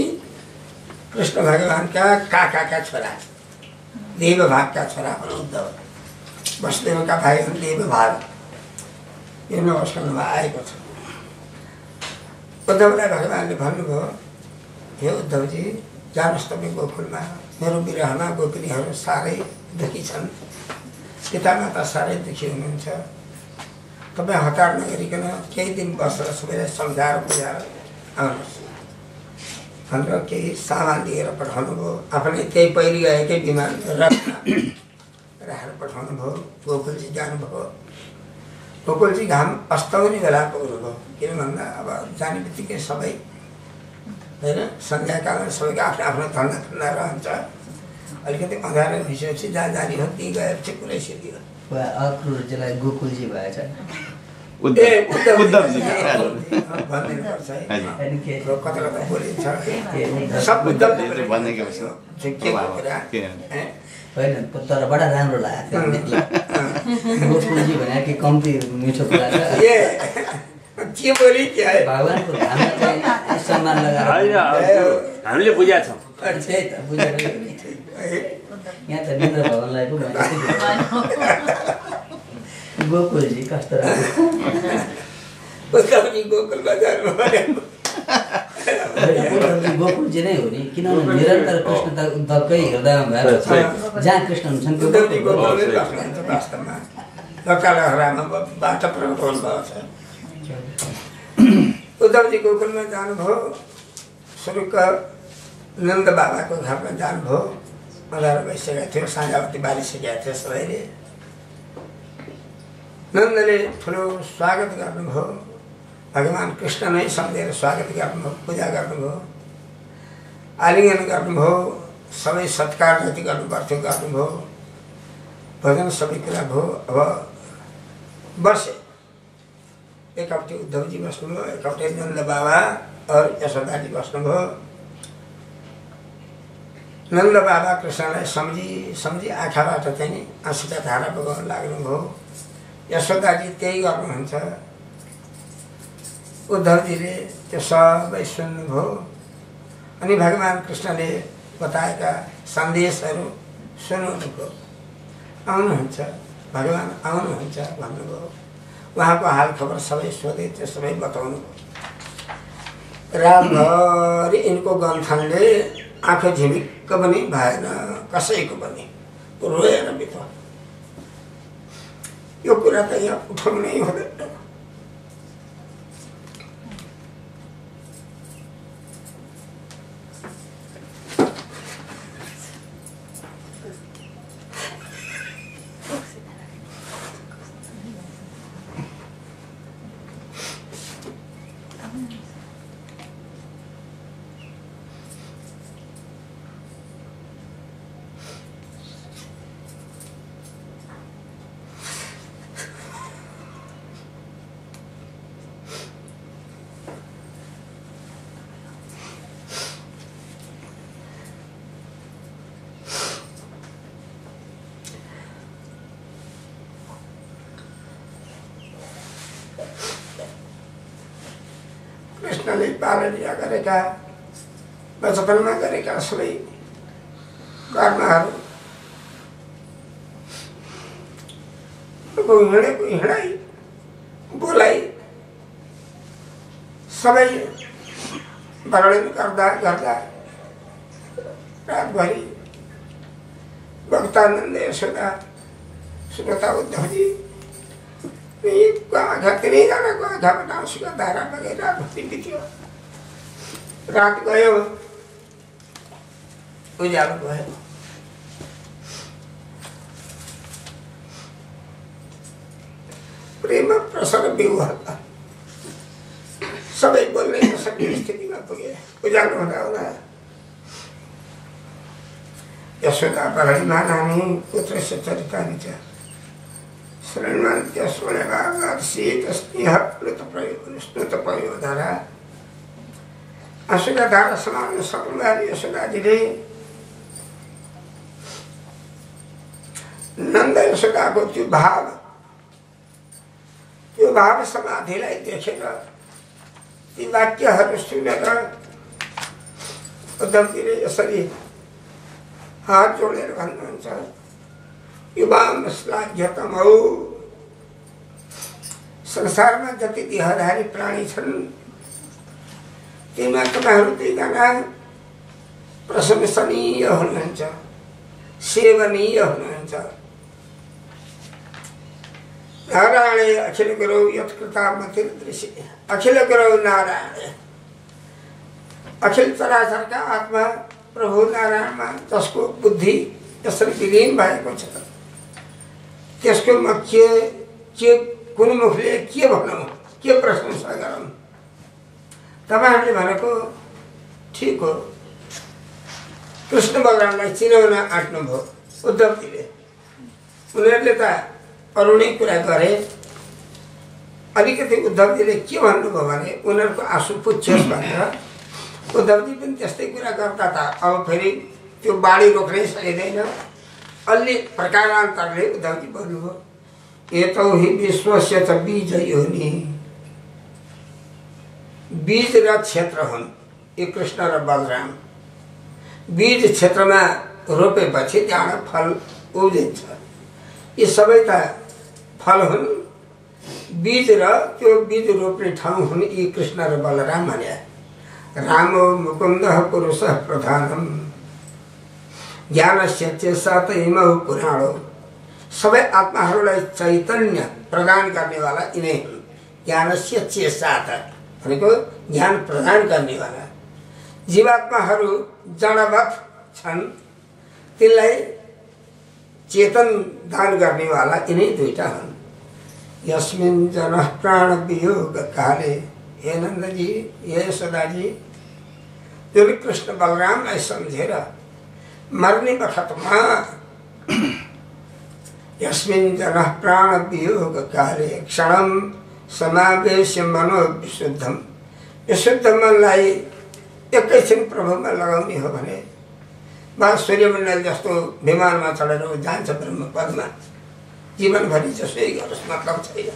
कृष्ण भगवानका काकाका छोरा देवभागका छोरा हुन् उद्धव। वसुदेवका भाइ हुन् देवभाग। यो नमस्कारमा आएको छ। उद्धवलाई भगवान्ले भन्नुभयो हे उद्धवजी जानुहोस् तपाईँ गोकुलमा। मेरो विरहमा गोपिनीहरू साह्रै दुखी छन्, पितामाता साह्रै दुखी हुनुहुन्छ। तपाईँ हतार नगरिकन केही दिन बसेर सबैलाई सम्झाएर बुझाएर आउनुहोस् भनेर केही सामान लिएर पठाउनु भयो। आफूले त्यही पहिरी गएकै विमान राखेर पठाउनु भयो। गोकुलजी जानुभयो। गोकुलजी घाम अस्ताउने बेला पुग्नुभयो। किन भन्दा अब जाने बित्तिकै सबै होइन सन्ध्याकालमा सबैको आफ्नो आफ्नो धन्दा धन्दा रहन्छ। अलिकति अँध्यारो भइसकेपछि जहाँ जाने हो त्यहीँ गएपछि कुरै सिद्धियो। अक्रुरजीलाई गोकुलजी भएछ। उद्धवजी भनिदिनु पर्छ है। अनि के कता कता बोलिन्छ उद्धव सब उद्धवले भनेको छ। होइन तर बडा राम्रो लाग्यो गोकुलजी भने कि कम्ती मिठो कुरा छ। के बोली क्या है भगवानको धाममा चाहिँ सम्मान लगाएर हामीले बुझेका छौँ। त्यही त बुझेको यहाँ त निन्द्र भवनलाई पो भने गोकुलजी कस्तो राम्रो उद्धवजी गोकुलमा जानुभयो। उद्धवजी गोकुलजी नै हो नि, किनभने निरन्तर कृष्ण त उद्धवकै हृदयमा भएर छ। जहाँ कृष्ण हुन्छन् त्यो उद्धवजी गोकुलमै बस्नुहुन्छ वास्तवमा। लकालहरामा बाटो प्रकट हुनुभएको छ। उद्धवजी गोकुलमा जानुभयो, सुरुक नन्द बाबाको घरमा जानुभयो। 11 भइसकेको थियो, साँझावती बालिसकेका थियो सबैले। नन्दले ठुलो स्वागत गर्नुभयो, भगवान् कृष्ण नै सम्झेर स्वागत गर्नुभयो, पूजा गर्नुभयो, आलिङ्गन गर्नुभयो, सबै सत्कार जति गर्नुपर्थ्यो गर्नुभयो, भजन सबै कुरा भयो। अब बसे, एकपट्टि उद्धवजी बस्नुभयो, एकपट्टि नन्द बाबा और यशोदाजी बस्नुभयो। नन्द बाबा कृष्णलाई सम्झी आँखाबाट चाहिँ आँसुका धारा बगाउन लाग्नुभयो। यशोदाजी त्यही गर्नुहुन्छ। उद्धवजीले त्यो सबै सुन्नुभयो। अनि भगवान् कृष्णले बताएका सन्देशहरू सुनाउनुभयो। आउनुहुन्छ भगवान् आउनुहुन्छ भन्नुभयो। उहाँको हाल खबर सबै सोधे, त्यो सबै बताउनु भयो। रातभरि यिनको गन्थनले आँखा झिमिक्क पनि भएन कसैको पनि, रोएर बित्यो। यो कुरा त यहाँ उठाउनै हुँदैन। कृष्णले पालनीय गरेका बचपनमा गरेका सबै कर्महरू, हिँडेको हिँडाइ बोलाइ सबै वर्णन गर्दा गर्दा रातभरि भक्तानन्द यशोदा सुनता उद्धवजी आँखा तिनैजनाको आँखाबाट आँसुका धारा बगेर रातभरि बित्यो। रात गयो, उज्यालो भयो। प्रेम प्रसर विवाह सबै बोल्ने नसक्ने स्थितिमा पुगे। उज्यालो हुँदा हुँदा यशोदा बलैमा नानी पुत्रस्य चरितानि च शरणन्त्य स्मरणशीतस्नेह प्लुतपयोधरा। आँसुका धारा समाउन सक्नुभयो यशोदाजीले। नन्द यशोदाको त्यो भाव समाधिलाई देखेर, ती वाक्यहरू सुनेर उद्धवजीले यसरी हात जोडेर भन्नुहुन्छ, युवाम श्लाघ्यतमौ। संसारमा जति देहधारी प्राणी छन् तीमा तपाईँहरू दुईजना प्रशंसनीय हुनुहुन्छ, सेवनीय हुनुहुन्छ। नारायणे अखिल गुरौ यत्कृतामतिर्दृशि। अखिल गुरौ नारायण, अखिल चराचरका आत्मा प्रभु नारायणमा जसको बुद्धि यसरी विलीन भएको छ, त्यसको म के कुन मुखले के भनौँ, के प्रशंसा गरौँ? तपाईँहरूले भनेको ठिक हो। कृष्ण भगवानलाई चिनाउन आँट्नुभयो उद्धवजीले। उनीहरूले त अरूणै कुरा गरे। अलिकति उद्धवजीले के भन्नुभयो भने उनीहरूको आँसु पुच्छोस् भनेर उद्धवजी पनि त्यस्तै कुरा गर्दा त अब फेरि त्यो बाढी रोक्नै सकिँदैन। अलि प्रकारान्तरले उद्धवजी भन्नुभयो, एतौ हि विश्वस्य च बीज योनि। बीज र क्षेत्र हुन् यी कृष्ण र बलराम। बीज क्षेत्रमा रोपेपछि त्यहाँबाट फल उब्जिन्छ। यी सबै त फल हुन्। बीज र त्यो बीज रोप्ने ठाउँ हुन् यी कृष्ण र बलराम भने। रामो मुकुन्दः पुरुषः प्रधानम् ज्ञानस्य चेष्टा इमौ पुराणो। सबै आत्माहरूलाई चैतन्य प्रदान गर्नेवाला यिनै हुन्। ज्ञानस्य चेष्टा भनेको ज्ञान प्रदान गर्नेवाला। जीवात्माहरू जडवत छन्, तिनलाई चेतन दान गर्नेवाला यिनै दुईटा हुन्। यस्मिन् जनः प्राण वियोग काले। हे नन्दजी, हे यशोदाजी, जो भी कृष्ण बलरामलाई सम्झेर मर्ने बखतमा यस्मिन् जनः प्राण वियोग काले क्षणम समावेश मनो विशुद्धम। विशुद्ध मनलाई एकैछिन प्रभुमा लगाउने हो भने वा सूर्यमण्डल जस्तो विमानमा चढेर जान्छ ब्रह्म पदमा, जीवनभरि जसै गरोस् मतलब छैन।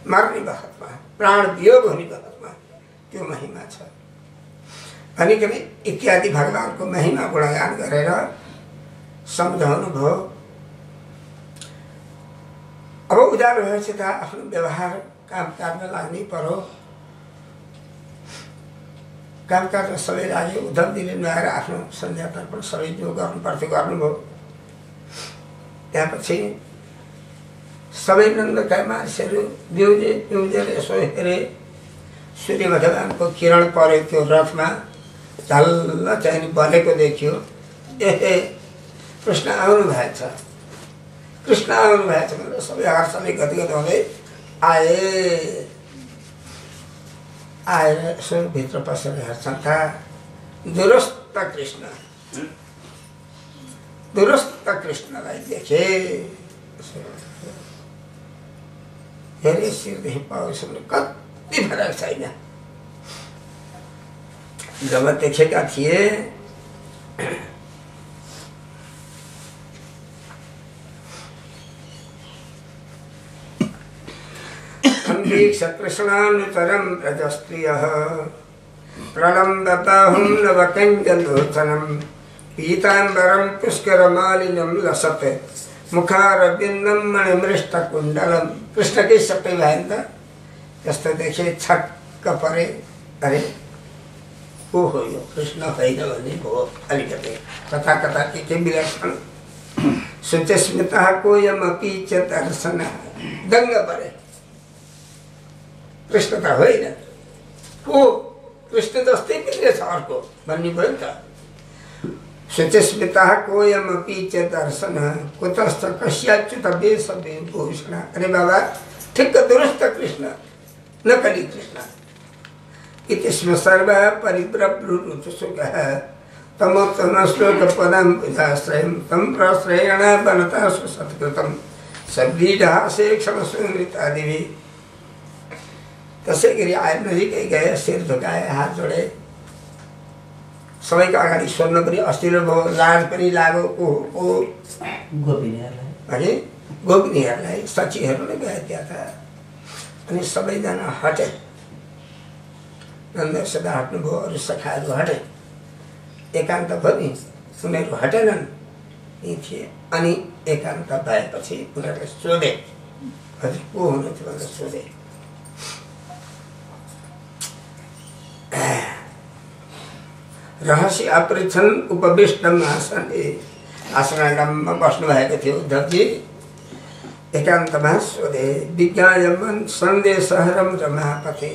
मर्ने बखतमा, प्राण वियोग हुने बखतमा त्यो महिमा छ भनिकन इत्यादि भगवानको महिमा गुणगान गरेर सम्झाउनु भयो। अब उज्यालो भएपछि त आफ्नो व्यवहार कामकाजमा लाग्नै पर्यो। कामकाजमा सबै लाग्यो। उद्धवजीले नुहाएर आफ्नो सन्ध्या तर्पण सबै जो गर्नुपर्थ्यो गर्नुभयो। त्यसपछि सबै नन्दका मानिसहरू बिउजेर यसो हेरे। सूर्य भगवानको किरण पऱ्यो त्यो रथमा, झल्ल चाहिँ बलेको देखियो। ए कृष्ण आउनु भएछ, कृष्ण आउनु भएछ भनेर सबै हर्षले गदगद हुँदै आए। आएर यसो भित्र पसेर हेर्छन् त दुरस्त कृष्ण, दुरस्त कृष्णलाई देखे। हेरे शिरदेखि पाउसम्म कति फरक छैन। जब देखेका थिए वीक्ष कृष्णानुचरं व्रजस्त्रियः प्रलम्ब बाहुं नवकञ्जलोचनं पीताम्बरं पुष्करमालिनं लसत् मुखारविन्दं मणिमृष्टकुण्डलं। कृष्ण के सबै भएन त त्यस्तो देखे छक्क परे। अरे को हो यो कृष्ण होइन भने भयो। अलिकति कता कता के विलक्षण शुचिस्मितः कोऽयमपि च दर्शनः। दङ्ग परे, कृष्ण त होइन, को कृष्ण जस्तै पनि छ अर्को भन्ने भयो नि त। शुचिस्मितः कोऽयमपि च दर्शनः कुतश्च कस्याच्युत वेशभूषण। अरे बाबा ठिक्क दुरुस्त कृष्ण, नकली कृष्ण। इति स्म सर्व परिव्रप्लुरुचुसुकः तमोत्तम श्लोक पदं बुधाश्रयं तं प्रश्रयेण वनता सुसत्कृतं सब्दीढासे क्षणसुनृतादिभिः। त्यसै गरी आए, नजिकै गए, शिर झुकाए, हात जोडे। सबैको अगाडि सोध्न पनि अस्थिरो भयो, लाज पनि लाग्यो। को गोपिनीहरूलाई, गोपिनीहरूलाई सचीहरू नै गए त्यहाँ त। अनि सबैजना हटे। नन्द सदा हट्नुभयो, अरू सखाहरू हटे। एकान्त भयो नि, उनीहरू हटेनन्, यी थिए। अनि एकान्त भएपछि उनीहरूले सोधे, हजुर को हुनुहुन्थ्यो भनेर सोधे। रहस्य अपृच्छन् उपविष्टम् आसने। आसनमा बस्नु भएको थियो उद्धवजी। एकान्तमा सोधे, विज्ञायमन् सन्देशहरं रमापते।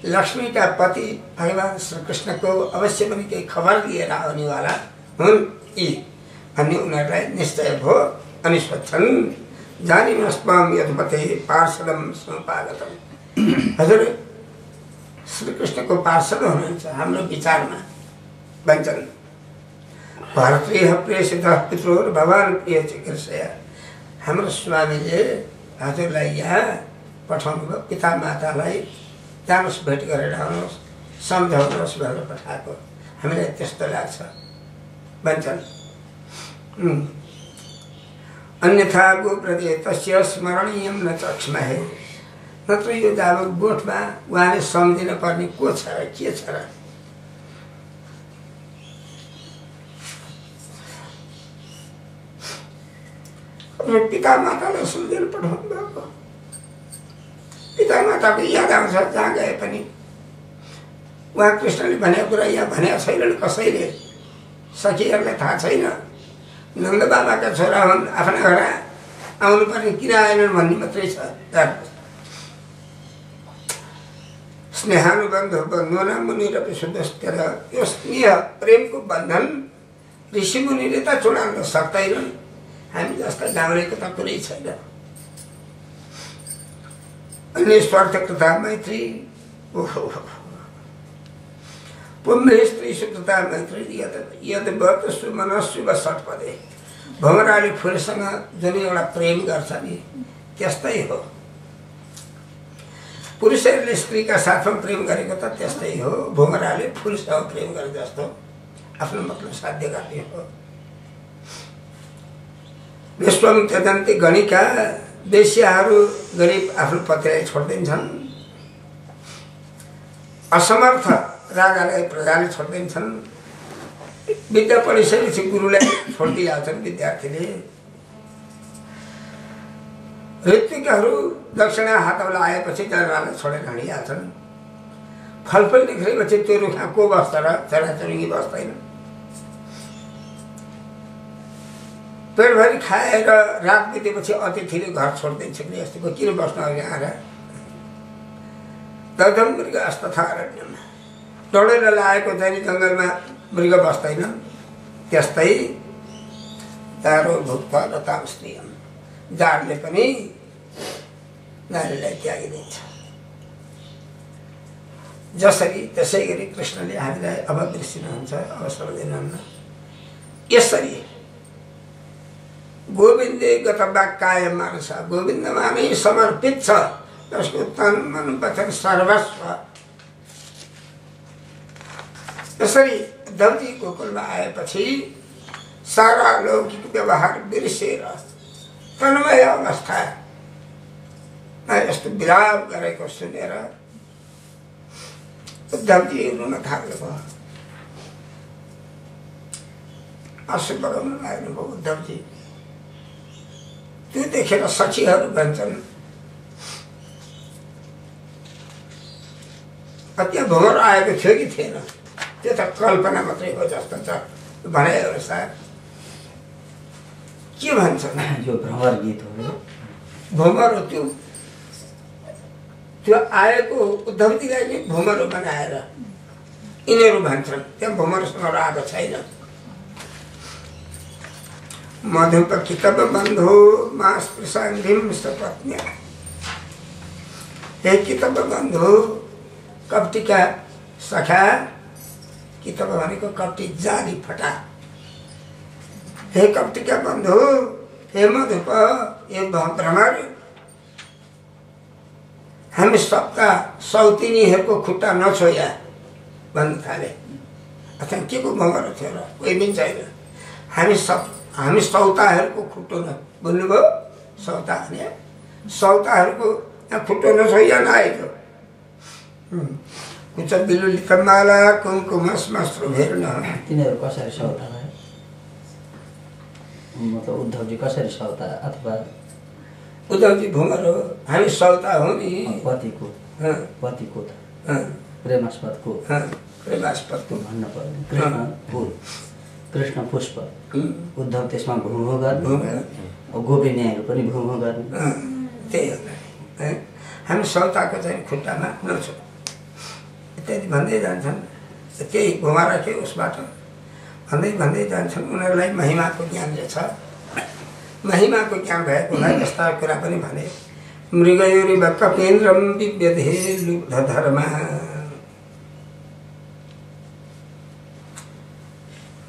लक्ष्मीका पति भगवान श्री कृष्णको अवश्य पनि केही खबर लिएर आउनेवाला हुन् यी भन्ने उनीहरूलाई निश्चय भयो। अनि सोध्छन्, जानीमस्मां यद्पते पार्षदं समुपागतम्। हजुर श्री कृष्णको पार्षद हुनुहुन्छ हाम्रो विचारमा भन्छन्। भारतीय प्रेषितः पितृ भगवान प्रिय चिकित्सया। हाम्रो स्वामीले हजुरलाई यहाँ पठाउनु भयो, पिता मातालाई जानुहोस् भेट गरेर आउनुहोस्, सम्झाउनुहोस् भनेर पठाएको। हामीलाई त्यस्तो लाग्छ भन्छन्। अन्यथा गोप्रति तस्य स्मरणीयं न चक्ष्महे। नत्र यो जब गोठमा उहाँले सम्झिन पर्ने को छ र के छ र। पिता मातालाई सम्झेर पठाउनु भएको। पिता माताको याद आउँछ जहाँ गए पनि। उहाँ कृष्णले भनेको कुरा यहाँ भनेको छैनन् कसैले, सखीहरूलाई थाहा छैन। नन्द बाबाका छोरा हुन्, आफ्ना घर आउनुपर्ने किन आएनन् भन्ने मात्रै छ। स्नेहानुबन्ध बन्धुना मुनि र विशुद्धस्तर, यो स्नेह प्रेमको बन्धन ऋषिमुनिले त चुडाउन सक्दैनन्। हामी जस्ता गाउँलेको त कुरै छैन। अन्य स्वार्थ तथा मैत्री, ओहो पुण्य स्त्री सुतता मैत्री यद व्रत सुमन शुभ सटपदे। भमराले फुलसँग जुन एउटा प्रेम गर्छ नि त्यस्तै हो। पुरुषहरूले स्त्रीका साथमा प्रेम गरेको त त्यस्तै हो। भमराले फुलसँग प्रेम गरे जस्तो आफ्नो मतलब साध्य गर्ने हो। विश्वम त्यजन्ती गणिका, वेश्याहरू गरिब आफ्नो पतिलाई छोड्दिन्छन्। असमर्थ राजालाई प्रजाले छोड्दिन्छन्। विद्या पढिसकेपछि गुरुलाई छोडिदिइहाल्छन् विद्यार्थीले। ऋत्विकहरू दक्षिणा हातमा आएपछि जनालाई छोडेर हिँडिहाल्छन्। फलफुल निक्लेपछि त्यो रुखमा को बस्छ र चराचुरुङ्गी बस्दैन। पेटभरि खाएर रात बितेपछि अतिथिले घर छोडिदिन्छ गृहस्थीको, किन बस्नु अघि आएर। दग्धम मृग अस्तथा अरण्यमा, डढेर लागेको चाहिँ जङ्गलमा मृग बस्दैन त्यस्तै। जाडो भुक्त र तामस्त्रियम, जाडले पनि नारीलाई त्यागिदिन्छ। जसरी त्यसै गरी कृष्णले हामीलाई अब बिर्सिनुहुन्छ, अवसर दिनुहुन्न। यसरी गोविन्दे गतवाक्काय मानस, गोविन्दमा नै समर्पित छ, जसको तन मन वचन सर्वस्व। यसरी उद्धवजी गोकुलमा आएपछि सारा लौकिक व्यवहार बिर्सेर तन्मय अवस्था यस्तो विलाप गरेको सुनेर उद्धवजी रुन थाल्नुभयो। आँसु बगाउन लाग्नुभयो उद्धवजी। त्यो देखेर सखीहरू भन्छन् त्यहाँ भ्रमर आएको थियो कि थिएन, त्यो त कल्पना मात्रै हो जस्तो छ भने सायद। के भन्छन्? यो भ्रमर गीत हो। भ्रमर हो त्यो आएको उद्धवजीलाई नै भ्रमर बनाएर यिनीहरू भन्छन्। त्यहाँ भ्रमरसँग आएको छैन। मधुप कितब बन्धु मास प्रसान्धिम सपत्न्या, हे कितब बन्धु कप्टीका सखा। कितब भनेको कप्टी जाली फटा। हे कप्टीका बन्धु, हे मधुप, हे भ्रमर, हामी सबका सौतिनीहरूको खुट्टा नछोया भन्नु थाले। अथवा के को भ्रमर थियो र? कोही पनि छैन। हामी सौताहरूको खुट्टो न भन्नुभयो। सौता भने सौताहरूको खुट्टो नछोया नआएको। कुच बिलुलित माला कुमकुमस्मस्त्र भेर्न। तिनीहरू कसरी सौता भयो? मतलब उद्धवजी कसरी सौता? अथवा उद्धवजी भ्रमर हो, हामी सौता हो नि। पतिको त प्रेमास्पदको भन्नु पर्यो। कृष्ण पुष्प, उद्धव त्यसमा घुमघुम गर्ने, गोपिनीहरू पनि घुमघुम गर्ने। त्यही हो। हामी सौताको चाहिँ खुट्टामा नछौँ इत्यादि भन्दै जान्छन्। त्यही घुमाएर के उसबाट भन्दै जान्छन्। उनीहरूलाई महिमाको ज्ञान छ। महिमाको ज्ञान भएकोलाई यस्ता कुरा पनि भने। मृगयोरिव कपेन्द्रम विव्यधे लुब्धधर्मा,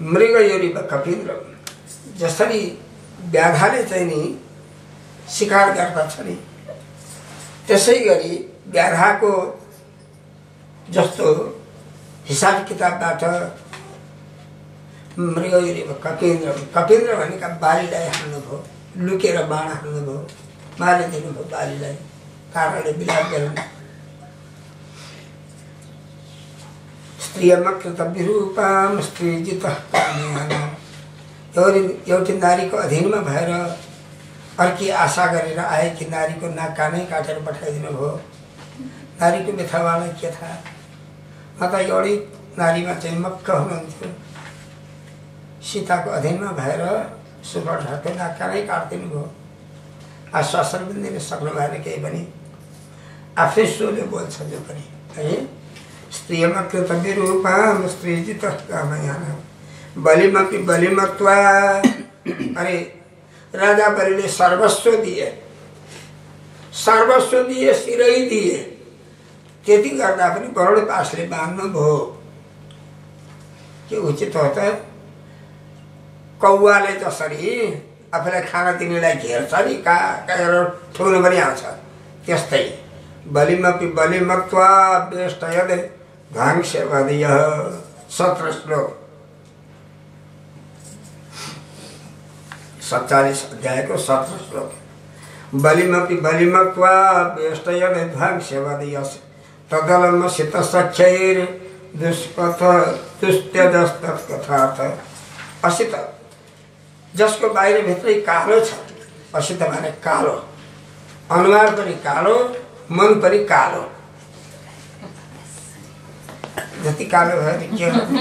मृगयोरिव कपेन्द्रम, जसरी व्याघाले चाहिँ नि शिकार गर्दछ नि त्यसै गरी व्याघाको जस्तो हिसाब किताबबाट मृगयोरिव कपेन्द्र, कपेन्द्र भनेका बालीलाई हाल्नुभयो, लुकेर बाण हाल्नुभयो, मारिदिनुभयो बालीलाई, कारणले विलाप गर्नु। स्त्रियमकृत विरूपाम स्त्रीजित कामयाना, एउटी नारीको अधीनमा भएर अर्की आशा गरेर आए कि नारीको नाक कानै काटेर पठाइदिनु भयो। नारीको व्यथावालाई के थाहा। म त एउटै नारीमा चाहिँ मक्क हुनुहुन्थ्यो। सीताको अधीनमा भएर सुवर्णको नाक कानै काटिदिनु भयो। आश्वासन पनि दिन सक्नु भएन केही पनि। आफै सोले बोल्छ जो पनि है। स्त्रियमा कृतव्य रूपाम स्त्रीजित कामयाना बलिमपि बलिमत्वा। अरे राजा बलिले सर्वस्व दिए, सर्वस्व दिए, शिरै दिए। त्यति गर्दा पनि वरुणपासले बाँध्नु भयो। के उचित हो त? कौवाले जसरी आफूलाई खाना दिनेलाई घेर्छ नि, कहाँ ठुक्नु पनि आउँछ, त्यस्तै बलिमपि बलिमत्वा वेष्टयदे ध्वांस्यवदीय। 17 श्लोक 47 अध्यायको 17 श्लोक। बलिमपि बलिमत्वा वेष्टयदे ध्वांस्यवदीय तदलमसित सख्यैर दुष्पथ दुस्त्यजस्तत्कथार्थ। असित जसको बाहिर भित्रै कालो छ, असित माने कालो, अनुहार पनि कालो, मन पनि कालो। जति कालो भयो भने के गर्नु,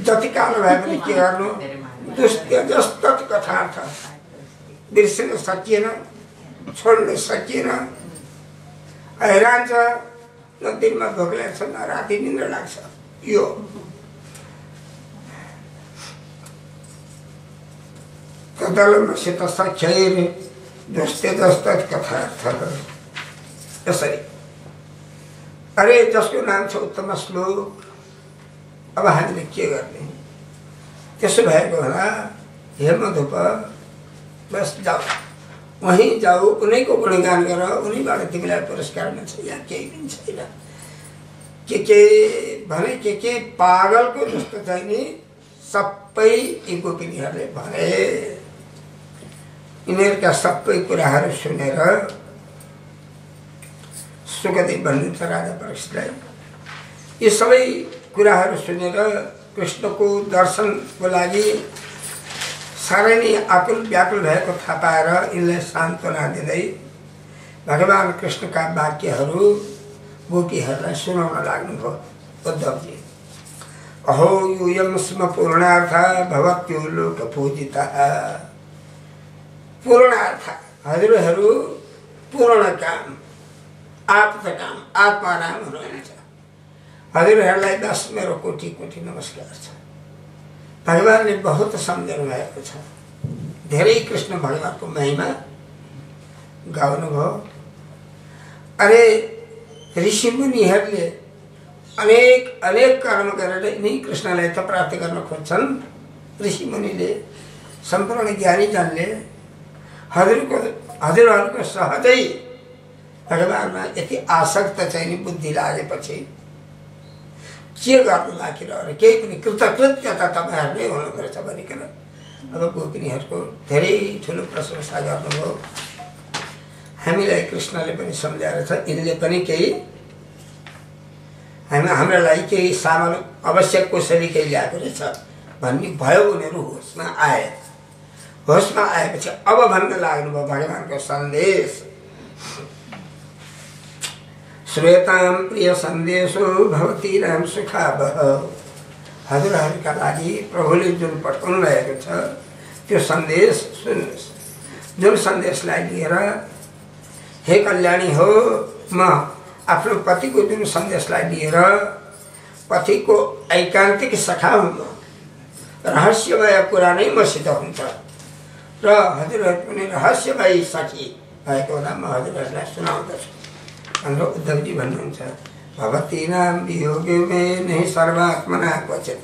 जति कालो भयो भने के गर्नु। दुस्त्यजस्तत् कथार्थ। बिर्सिन सकिएन, छोड्न सकिएन। हैरान छ, न दिनमा भोक लाग्छ न राति निन्द्रा लाग्छ। यो तदलमसित सख्यैर दुस्त्यजस्तत् कथार्थ। यसरी अरे जसको नाम छ उत्तम श्लोक। अब हामीले के गर्ने? त्यसो भएको होला हे मधुप, बस जाऊ, वहीँ जाऊ, उनैको गुणगान गर, उनीबाट तिमीलाई पुरस्कार मिल्छ। यहाँ केही पनि छैन। के भने के पागलको जस्तो चाहिँ नि सबै यी गोपिनीहरूले भने। यिनीहरूका सबै कुराहरू सुनेर सुखदेव भन्नुहुन्छ राजा परीक्षितलाई, यी सबै कुराहरू सुनेर कृष्णको दर्शनको लागि साह्रै नै आकुल व्याकुल भएको थाहा पाएर यिनलाई सान्त्वना दिँदै भगवान् कृष्णका वाक्यहरू गोपीहरूलाई सुनाउन लाग्नुभयो। उद्धवजी, अहो यूयं स्म पूर्णार्थ भवत्यो लोक पूजिता। पूर्णार्थ, हजुरहरू पूर्ण काम, आप्त काम, आत्माराम हुनुहुन्छ। हजुरहरूलाई 10 मेरो कोटि कोटि नमस्कार छ। भगवान्ले बहुत सम्झनु भएको छ। धेरै कृष्ण भगवान्को महिमा गाउनुभयो। अरे ऋषि मुनिहरूले अनेक अनेक कर्म गरेर यिनै कृष्णलाई त प्राप्त गर्न खोज्छन्। ऋषि मुनिले, सम्पूर्ण ज्ञानी जनले हजुरहरूको सहजै भगवान्मा यति आसक्त चाहिँ नि बुद्धि लागेपछि के गर्नु बाँकी रह्यो? केही पनि कृतकृत्यता तपाईँहरूले हुनुपर्छ भनिकन अब गोपिनीहरूको धेरै ठुलो प्रशंसा गर्नुभयो। हामीलाई कृष्णले पनि सम्झाएर छ, यिनले पनि केही हाम्रो लागि केही सामान आवश्यक कसरी केही ल्याएको रहेछ भन्ने भयो। उनीहरू होसमा आए। होसमा आएपछि अब भन्न लाग्नुभयो भगवान्को सन्देश। श्वेतां प्रिय सन्देशो भवती राम सुखावह। हजुरहरूका लागि प्रभुले जुन पठाउनु भएको छ त्यो सन्देश सुन्नुहोस्। जुन सन्देशलाई लिएर हे कल्याणी हो, म आफ्नो पतिको जुन सन्देशलाई लिएर पतिको ऐकान्तिक सखा हुनु, रहस्यमय कुरा नै मसित हुन्छ र हजुरहरू पनि रहस्यमय सखी भएको हुँदा म हजुरहरूलाई सुनाउँदछु भनेर उद्धवजी भन्नुहुन्छ। भवतीनां वियोगे में नहीं सर्वात्मना क्वचित।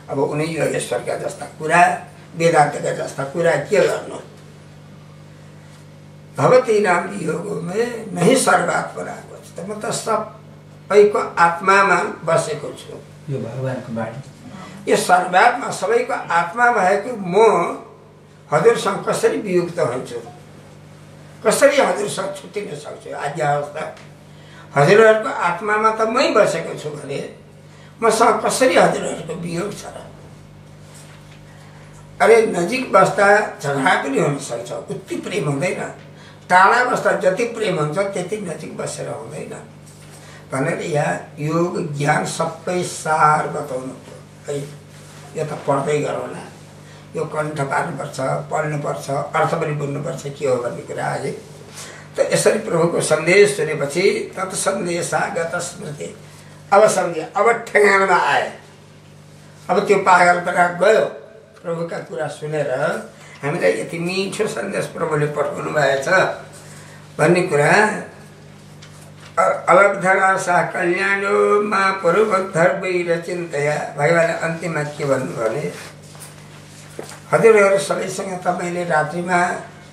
अब उनी योगेश्वरका जस्ता कुरा, वेदान्तका जस्ता कुरा के गर्नु? भवतीनां वियोगे में नहीं सर्वात्मना क्वचित। म त सबैको आत्मामा बसेको छु। यो भगवानको बाणी। यो सर्वात्मा सबैको आत्मा भएको म हजुरसँग कसरी वियुक्त हुन्छु? कसरी हजुरसँग छुट्टिन सक्छु? आज्ञा अवस्था हजुरहरूको आत्मामा त मै बसेको छु भने मसँग कसरी हजुरहरूको वियोग छ र? अरे नजिक बस्दा झगडा पनि हुन सक्छ, उति प्रेम हुँदैन। टाढा बस्दा जति प्रेम हुन्छ त्यति नजिक बसेर हुँदैन भनेर यहाँ योग ज्ञान सबै सार बताउनु है। यो त पढ्दै गरौँला, यो कण्ठ पार्नुपर्छ, पढ्नुपर्छ, अर्थ पनि बुझ्नुपर्छ के हो भन्ने कुरा है। त यसरी प्रभुको सन्देश सुनेपछि तत् सन्देशागत स्मृति, अब सम्झे, अब ठेगानामा आए, अब त्यो पागलपना गयो। प्रभुका कुरा सुनेर हामीलाई यति मिठो सन्देश प्रभुले पठाउनु भएछ भन्ने कुरा। अलगधरा सा कल्याणो मा पूर्वोद्धर वैर चिन्तया, भगवानले अन्तिममा के भन्नु भने, हजुरहरू सबैसँग तपाईँले रात्रिमा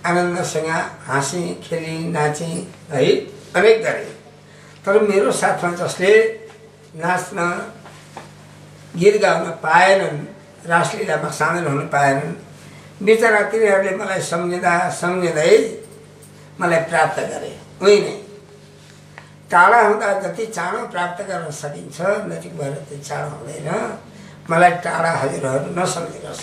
आनन्दसँग हाँसी खेली नाची है अनेक गरे, तर मेरो साथमा जसले नाच्न गीत गाउन पाएनन्, रासलीलामा सामेल हुन पाएनन्, बिचरा तिनीहरूले मलाई सम्झिँदै मलाई प्राप्त गरे। उही नै टाढा हुँदा जति चाँडो प्राप्त गर्न सकिन्छ नजिक भएर त्यति चाँडो हुँदैन। मलाई टाढा हजुरहरू नसम्झिनुहोस्,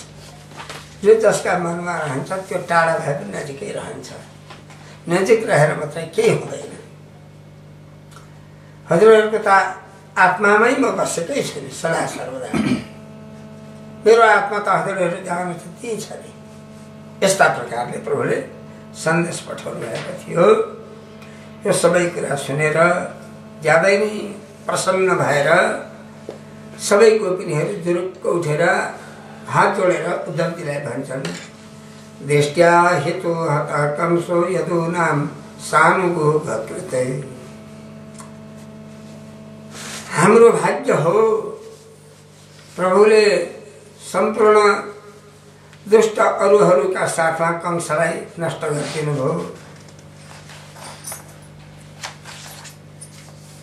जो जसका मनमा रहन्छ त्यो टाढा भए पनि नजिकै रहन्छ, नजिक रहेर मात्रै केही हुँदैन। हजुरहरूको त आत्मामै म बसेकै छु नि सदा सर्वदा, मेरो आत्मा त हजुरहरू जानु त त्यही छ नि। यस्ता प्रकारले प्रभुले सन्देश पठाउनु भएको थियो। यो सबै कुरा सुनेर ज्यादै नै प्रसन्न भएर सबै गोपिनीहरू जुरुक्क उठेर हात जोडेर उद्धवजीलाई भन्छन्, दृष्ट्या हेतु हत कंसो यदु नाम सानुगो भकृते, हाम्रो भाग्य हो प्रभुले सम्पूर्ण दुष्ट अरूहरूका साथमा कंसलाई नष्ट गरिदिनु भयो।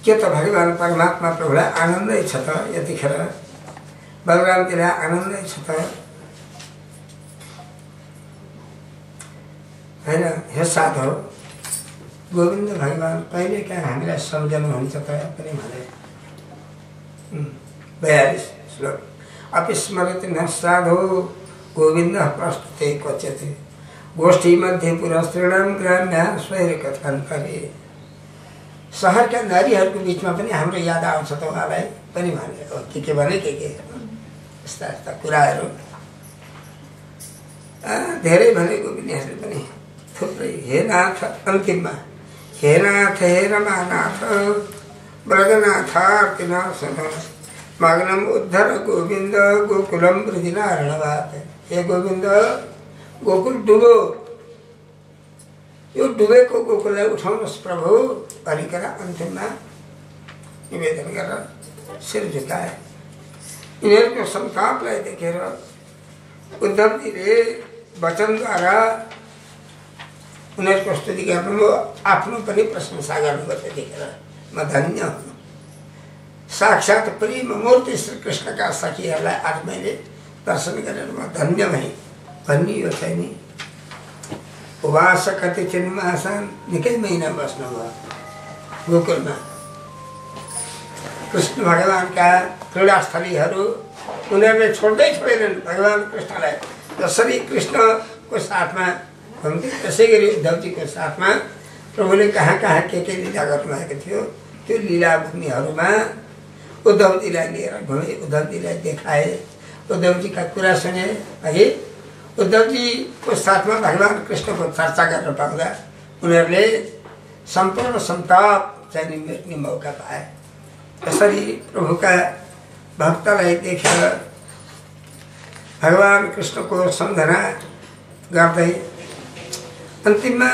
के त भगवान परमात्मा प्रभुलाई आनन्दै छ त, यतिखेर बलरामजीलाई आनन्दै छ त होइन। हे साधु, गोविन्द भगवान कहिले काहीँ हामीलाई सम्झनुहुन्छ त पनि भने। 42 श्लोक। अपि स्मरति न साधु गोविन्द प्रस्तुते क्वचित्, गोष्ठी मध्ये पुरस्त्रीणाम ग्राम्या स्वैर कथान्तरे। सहरका नारीहरूको बिचमा पनि हाम्रो याद आउँछ त उहाँलाई पनि भने। के भने के यस्ता यस्ता कुराहरू धेरै भने गोपिनीहरूले पनि थुप्रै। हे नाथ, अन्तिममा हे नाथ हे रमानाथ ब्रजनाथार्तिनाशन मग्नम उद्धर गोविन्द गोकुलम वृद्धिनारायणवाद। हे गोविन्द, गोकुल डुबो, यो डुबेको गोकुललाई उठाउनुहोस् प्रभु भनिकन अन्तिममा निवेदन गरेर शिर झुकाए। यिनीहरूको सन्तापलाई देखेर उद्धवजीले वचनद्वारा उनीहरूको स्तुति गर्नुभयो, आफ्नो पनि प्रशंसा गर्नुभयो। त्यतिखेर म धन्य हुँ, साक्षात् प्रेम मूर्ति श्री कृष्णका सखीहरूलाई आज मैले दर्शन गरेर म धन्य भएँ भन्ने यो चाहिँ नि। उवास कति चिन्मासान, निकै महिना बस्नुभयो गोकुलमा। कृष्ण भगवानका क्रीडास्थलीहरू उनीहरूले छोडेनन् भगवान कृष्णलाई। जसरी कृष्णको साथमा हुन्थे त्यसै गरी उद्धवजीको साथमा प्रभुले कहाँ कहाँ के लीला गर्नुभएको थियो त्यो लीला भूमिहरूमा उद्धवजीलाई लिएर घुमे, उद्धवजीलाई देखाए, उद्धवजीका कुरा सुने है। उद्धवजीको साथमा भगवान कृष्णको चर्चा गर्न पाउँदा उनीहरूले सम्पूर्ण सन्ताप चाहिँ मेट्ने मौका पाए। यसरी प्रभुका भक्तलाई देखेर भगवान कृष्णको सम्झना गर्दै अन्तिममा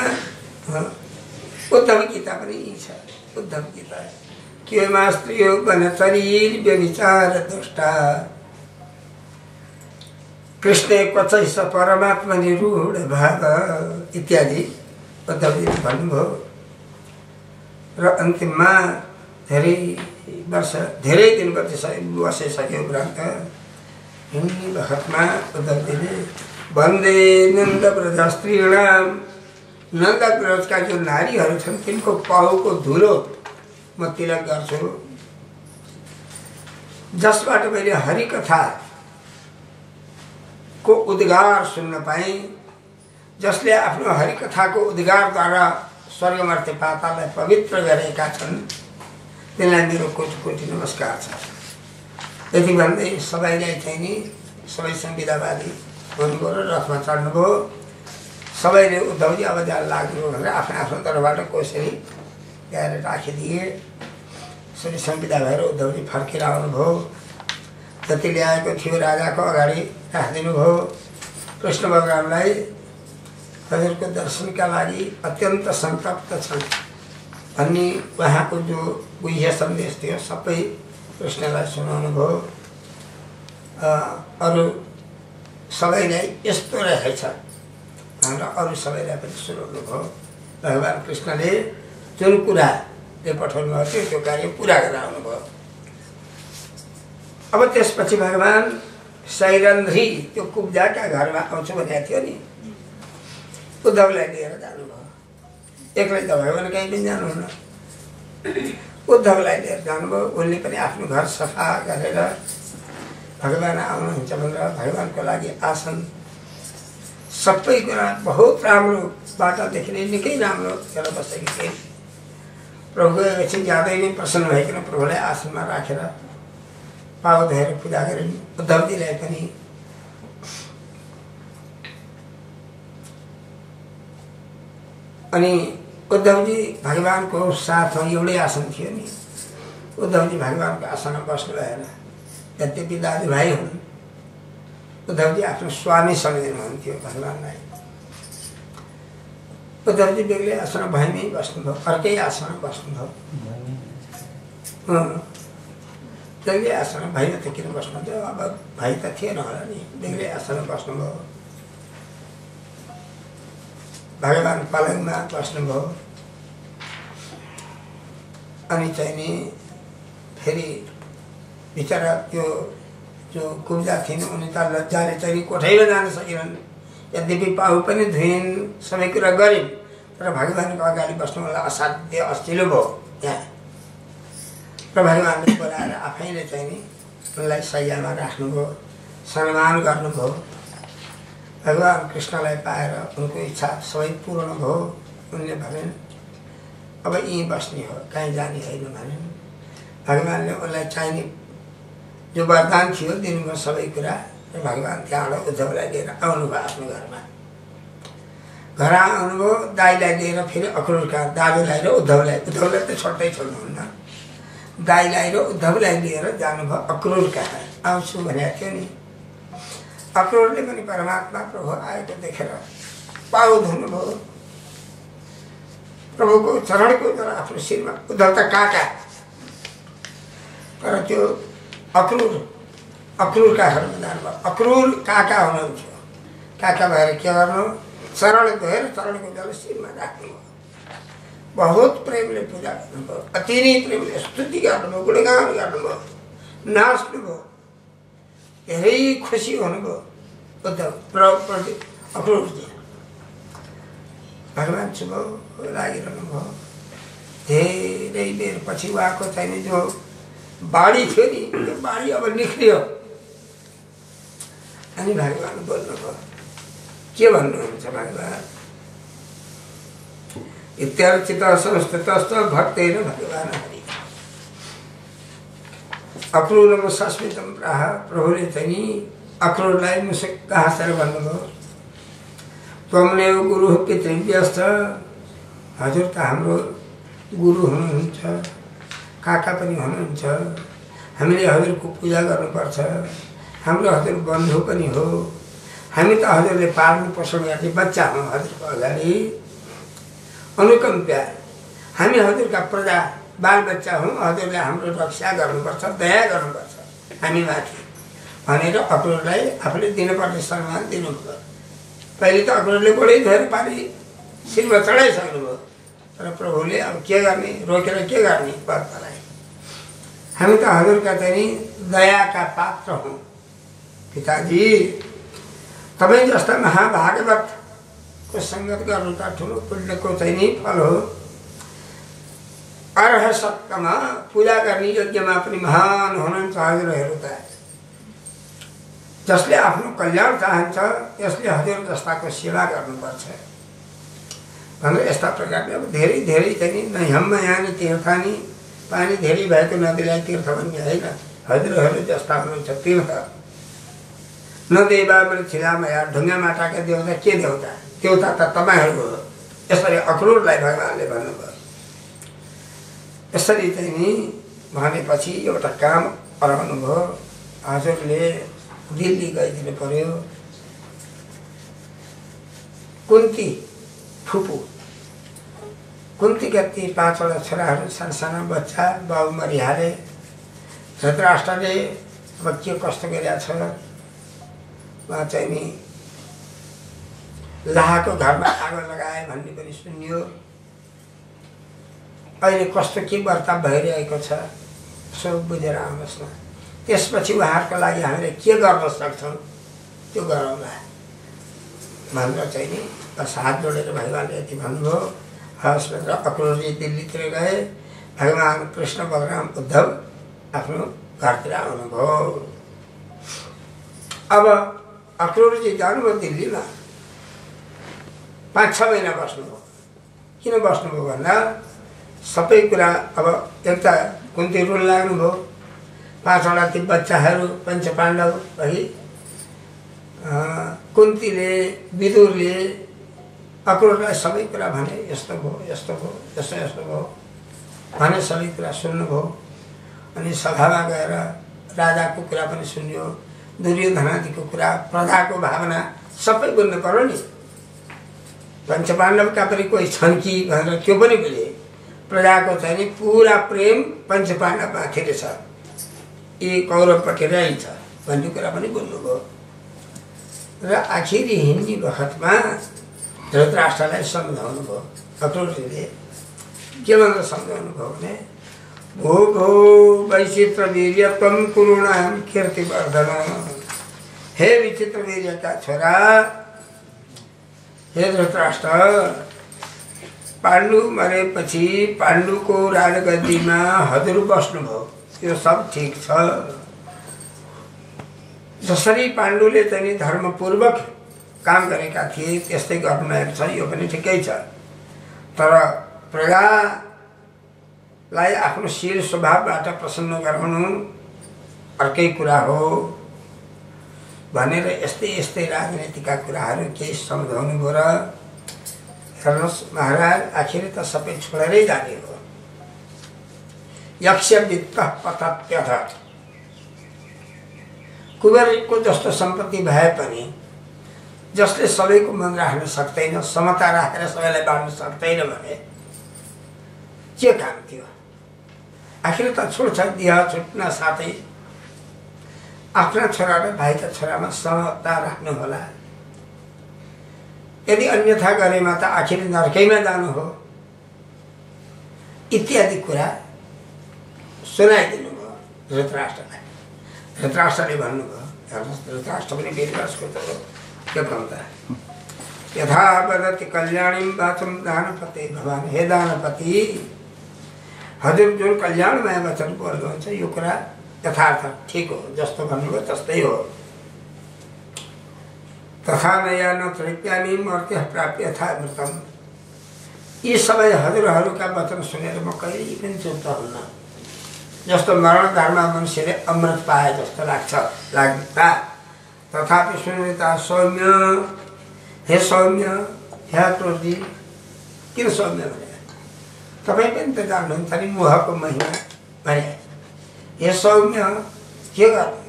उद्धव गीता पनि यी छ। उद्धव गीता के मास्त्रियो वनचरीर व्यभिचार दुष्टा, कृष्णे क्वचै स परमात्मा निरूढ भाव इत्यादि उद्धवजीले भन्नुभयो। र अन्तिममा धेरै दिन बसिसक्यो उपरान्त हिँड्ने बखतमा उद्धवजीले वन्दे नन्द ब्रजस्त्रीणाम, नन्द ब्रजका जो नारीहरू छन् तिनको पाउको धुलो म तिलक गर्छु, जसबाट मैले हरिकथा को उद्गार सुन्न पाएँ, जसले आफ्नो हरिकथाको उद्गारद्वारा स्वर्गमर्त्य पाताललाई पवित्र गरेका छन्, तिनलाई मेरो कोटि कोटि नमस्कार छ। यति भन्दै सबैलाई चाहिँ नि सबै संविधावादी हुनुभयो र रथमा चढ्नुभयो। सबैले उद्धवजी अब जान लाग्नुभयो भनेर आफ्नो आफ्नो तर्फबाट कोसेली ल्याएर राखिदिए। सबै संविदा भएर उद्धवजी फर्केर आउनुभयो। जति ल्याएको थियो राजाको अगाडि राखिदिनु भयो। कृष्ण भगवानलाई हजुरको दर्शनका लागि अत्यन्त सन्तप्त छन् भन्ने उहाँको जो गुह्य सन्देश थियो सबै कृष्णलाई सुनाउनु भयो। अरू सबैलाई यस्तो रहेछ भनेर अरू सबैलाई पनि सुनाउनु भयो। भगवान् कृष्णले जुन कुराले पठाउनु भएको थियो त्यो कार्य पुरा गरेर आउनुभयो। अब त्यसपछि भगवान् सैरन्ध्री त्यो कुब्जाका घरमा आउँछु भनेको थियो नि, उद्धवलाई लिएर जानुभयो। एक्लै त भगवान् कहीँ पनि जानुहुन्न, उद्धवलाई लिएर जानुभयो। उनले पनि आफ्नो घर सफा गरेर भगवान् आउनुहुन्छ भनेर भगवान्को लागि आसन सबै कुरा बहुत राम्रो बाटादेखि नै निकै राम्रो गरेर बसेको थिए। प्रभु एकछिन ज्यादै नै प्रसन्न भइकन प्रभुलाई आसनमा राखेर पाउ धोएर पूजा गरिन्। उद्धवजीलाई पनि अनि उद्धवजी भगवान्को साथमा एउटै आसन थियो नि, उद्धवजी भगवान्को आसनमा बस्नु भएन। यद्यपि दाजुभाइ हुन्, उद्धवजी आफ्नो स्वामी सम्झिनुहुन्थ्यो भगवान्लाई। उद्धवजी बेग्लै आसनमा भैमै बस्नुभयो, अर्कै आसनमा बस्नुभयो। बेग्लै आसनमा भैमा त किन बस्नुहुन्थ्यो, अब भाइ त थिएन होला नि, बेग्लै आसनमा बस्नुभयो। भगवान् पलङमा बस्नुभयो। अनि चाहिँ नि फेरि बिचरा त्यो जो कुब्जा थिइन् उनी त लज्जाले चाहिँ कोठैमा जान सकेनन्। यद्यपि पाउ पनि धुइन्, सबै कुरा गरिन्, तर भगवान्को अगाडि बस्नु मलाई असाध्य अस्थिलो भयो त्यहाँ। र भगवान्ले बोलाएर आफैले चाहिँ नि उनलाई शय्यामा राख्नुभयो, सम्मान गर्नुभयो। भगवान् कृष्णलाई पाएर उनको इच्छा सबै पूर्ण भयो। उनले भनेन् अब यहीँ बस्ने हो, कहीँ जाने होइन भनेन्। भगवान्ले उनलाई चाहिने जो वरदान थियो दिनुभयो सबै कुरा। र भगवान् त्यहाँबाट उद्धवलाई लिएर आउनुभयो आफ्नो घरमा। घर आउनुभयो, दाइलाई लिएर फेरि अक्रुरका दाजुलाई र उद्धवलाई त छोड्दै छोड्नुहुन्न, दाइलाई र उद्धवलाई लिएर जानुभयो अक्रुर कहाँ। आउँछु भनेको थियो नि। अक्रुरले पनि परमात्मा प्रभु आएको देखेर पाउ धुनुभयो, प्रभुको चरणको तर आफ्नो शिरमा। उद्धव त काका, तर त्यो अक्रुरका घरमा जानुभयो। अक्रुर काका हुनुहुन्थ्यो। काका भएर के गर्नु, चरण धोएर चरणको जल शिरमा राख्नुभयो। बहुत प्रेमले पूजा गर्नुभयो, अति नै प्रेमले स्तुति गर्नुभयो, गुणगान गर्नुभयो, नाच्नुभयो, धेरै खुसी हुनुभयो। उद्धव अक्रुरजी भगवान् शुभ लागिरहनु भयो। धेरै बेर पछि उहाँको चाहिँ जो बाढी थियो नि, त्यो बाढी अब निख्रियो। अनि भगवान् बोल्नुभयो, के भन्नुहुन्छ भगवान्? इत्यर्चितः संस्थितश्च भक्तेन भगवान् हरि। अक्रूरम सस्मितं प्राह। प्रभुले चाहिँ नि अक्रूरलाई मुसुक्क हाँसेर भन्नुभयो, त्वमेव गुरु पितृभ्यश्च। हजुर त हाम्रो गुरु हुनुहुन्छ, काका पनि हुनुहुन्छ। हामीले हजुरको पूजा गर्नुपर्छ, हाम्रो हजुर बन्धु पनि हो। हामी त हजुरले पाल्नु पोषण गर्ने बच्चा हौँ हजुरको अगाडि। अनुकम्प्या, हामी हजुरका प्रजा बालबच्चा हौँ, हजुरले हाम्रो रक्षा गर्नुपर्छ, दया गर्नुपर्छ हामी माथि भनेर अक्रूरलाई आफूले दिनुपर्ने सम्मान दिनुभयो। पहिले त अक्रूरले बढी धेर पारी शिरमा चढाइसक्नुभयो, तर प्रभुले अब के गर्ने, रोकेर के गर्ने भक्तलाई। हामी त हजुरका चाहिँ दयाका पात्र हौँ पिताजी। तपाईँ जस्ता महाभागवतको सङ्गत गर्नु त ठुलो पुण्यको चाहिँ नि फल हो। अर्ह सत्कमा पूजा गर्ने यज्ञमा पनि महान हुनुहुन्छ हजुरहरू त। जसले आफ्नो कल्याण चाहन्छ त्यसले हजुर जस्ताको सेवा गर्नुपर्छ भनेर यस्ता प्रकारले अब धेरै धेरै चाहिँ नैहम्मयानि तीर्थानि पानी धेरै भएको नदीलाई तीर्थ भन्ने होइन हजुरहरू जस्ता हुनुहुन्छ तीर्थ नदेवा मेरो छिलामया ढुङ्गा माटाका देउता के देउता देउता त तपाईँहरू हो यसरी अक्रूरलाई भगवानले भन्नुभयो यसरी चाहिँ नि भनेपछि एउटा काम अराउनु भयो हजुरले दिल्ली गइदिनु पर्यो कुन्ती फुपू कुन्तीका ती 5 वटा छोराहरू साना बच्चा बाबु मरिहाले धृतराष्ट्रले अब के कस्तो गरिरहेको छ उहाँ चाहिँ नि लाहाको घरमा आगो लगाए भन्ने पनि सुनियो अहिले कस्तो के वार्ता भइरहेको छ सो बुझेर आउनुहोस् न त्यसपछि उहाँहरूको लागि हामीले के गर्न सक्छौँ त्यो गरौँला भनेर चाहिँ नि बस हात जोडेर भगवान्ले यति भन्नुभयो हवस् भनेर अक्रूरजी दिल्लीतिर गए भगवान् कृष्ण बलराम उद्धव आफ्नो घरतिर आउनुभयो अब अक्रूरजी जानुभयो दिल्लीमा 5-6 महिना बस्नुभयो किन बस्नुभयो भन्दा सबै कुरा अब एउटा कुन्ती रुन लाग्नुभयो 5 वटा ती बच्चाहरू पञ्चपाण्डव है कुन्तीले विदुरले अक्रूरलाई सबै कुरा भने यस्तो भयो यस्तो भयो यस्तो यस्तो भयो भने सबै कुरा सुन्नुभयो अनि सभामा गएर राजाको कुरा पनि सुन्यो दुर्योधनादिको कुरा प्रजाको भावना सबै बुझ्नु पर्यो नि पञ्चपाण्डवका पनि कोही छन् कि भनेर त्यो पनि बुझे प्रजाको चाहिँ नि पुरा प्रेम पञ्चपाण्डवमाथि छ यी कौरवपट्टि रहेछ भन्ने कुरा पनि बुझ्नुभयो र आखिरी हिँड्ने बखतमा धृतराष्ट्रलाई सम्झाउनु भयो अक्रूरजीले के भनेर सम्झाउनु भयो भने भो भो वैचित्र वीर्य त्वं कुरुणां कीर्तिवर्धन हे विचित्र वीर्यका छोरा हे धृतराष्ट्र पाण्डु मरेपछि पाण्डुको राजगद्दीमा हजुर बस्नुभयो यो सब ठिक छ जसरी पाण्डुले चाहिँ धर्मपूर्वक काम गरेका थिए त्यस्तै गर्नुभएको छ यो पनि ठिकै छ तर प्रजालाई आफ्नो शील स्वभावबाट प्रसन्न गराउनु अर्कै कुरा हो भनेर यस्तै यस्तै राजनीतिका कुराहरू केही सम्झाउनु भयो र हेर्नुहोस् महाराज आखिर त सबै छोडेरै जाने हो यक्ष वित्त पतत्यथ कुबेरको जस्तो सम्पत्ति भए पनि जसले सबैको मन राख्न सक्दैन समता राखेर सबैलाई बाँड्न सक्दैन भने के काम थियो आखिर त छुट्छ दिया छुट्न साथै आफ्ना छोरा र भाइका छोरामा समता राख्नु होला यदि अन्यथा गरेमा त आखिर नरकैमा जानु हो इत्यादि कुरा सुनाइदिनु भयो धृतराष्ट्रलाई धृतराष्ट्रले भन्नुभयो धृतराष्ट्र पनि वेदव्यासको के भन्छ यथा वदति कल्याणीं वाचं दानपते भवान् हे दानपति हजुर जुन कल्याणमय वचन बोल्नुहुन्छ यो कुरा यथार्थ ठिक हो जस्तो भन्नुभयो त्यस्तै हो तथा नया न तृप्यामी मर्त्य प्राप्य यथा मृतम यी सबै हजुरहरूका वचन सुनेर म कहिल्यै पनि चुप्त हुन्न जस्तो मरण धारमा मनुष्यले अमृत पाए जस्तो लाग्दा तथापि सुनिता सौम्य हे सौम्य हे अक्रूरजी किन सौम्य भने तपाईँ पनि त जान्नुहुन्छ नि मोहको महिमा भने हे सौम्य के गर्ने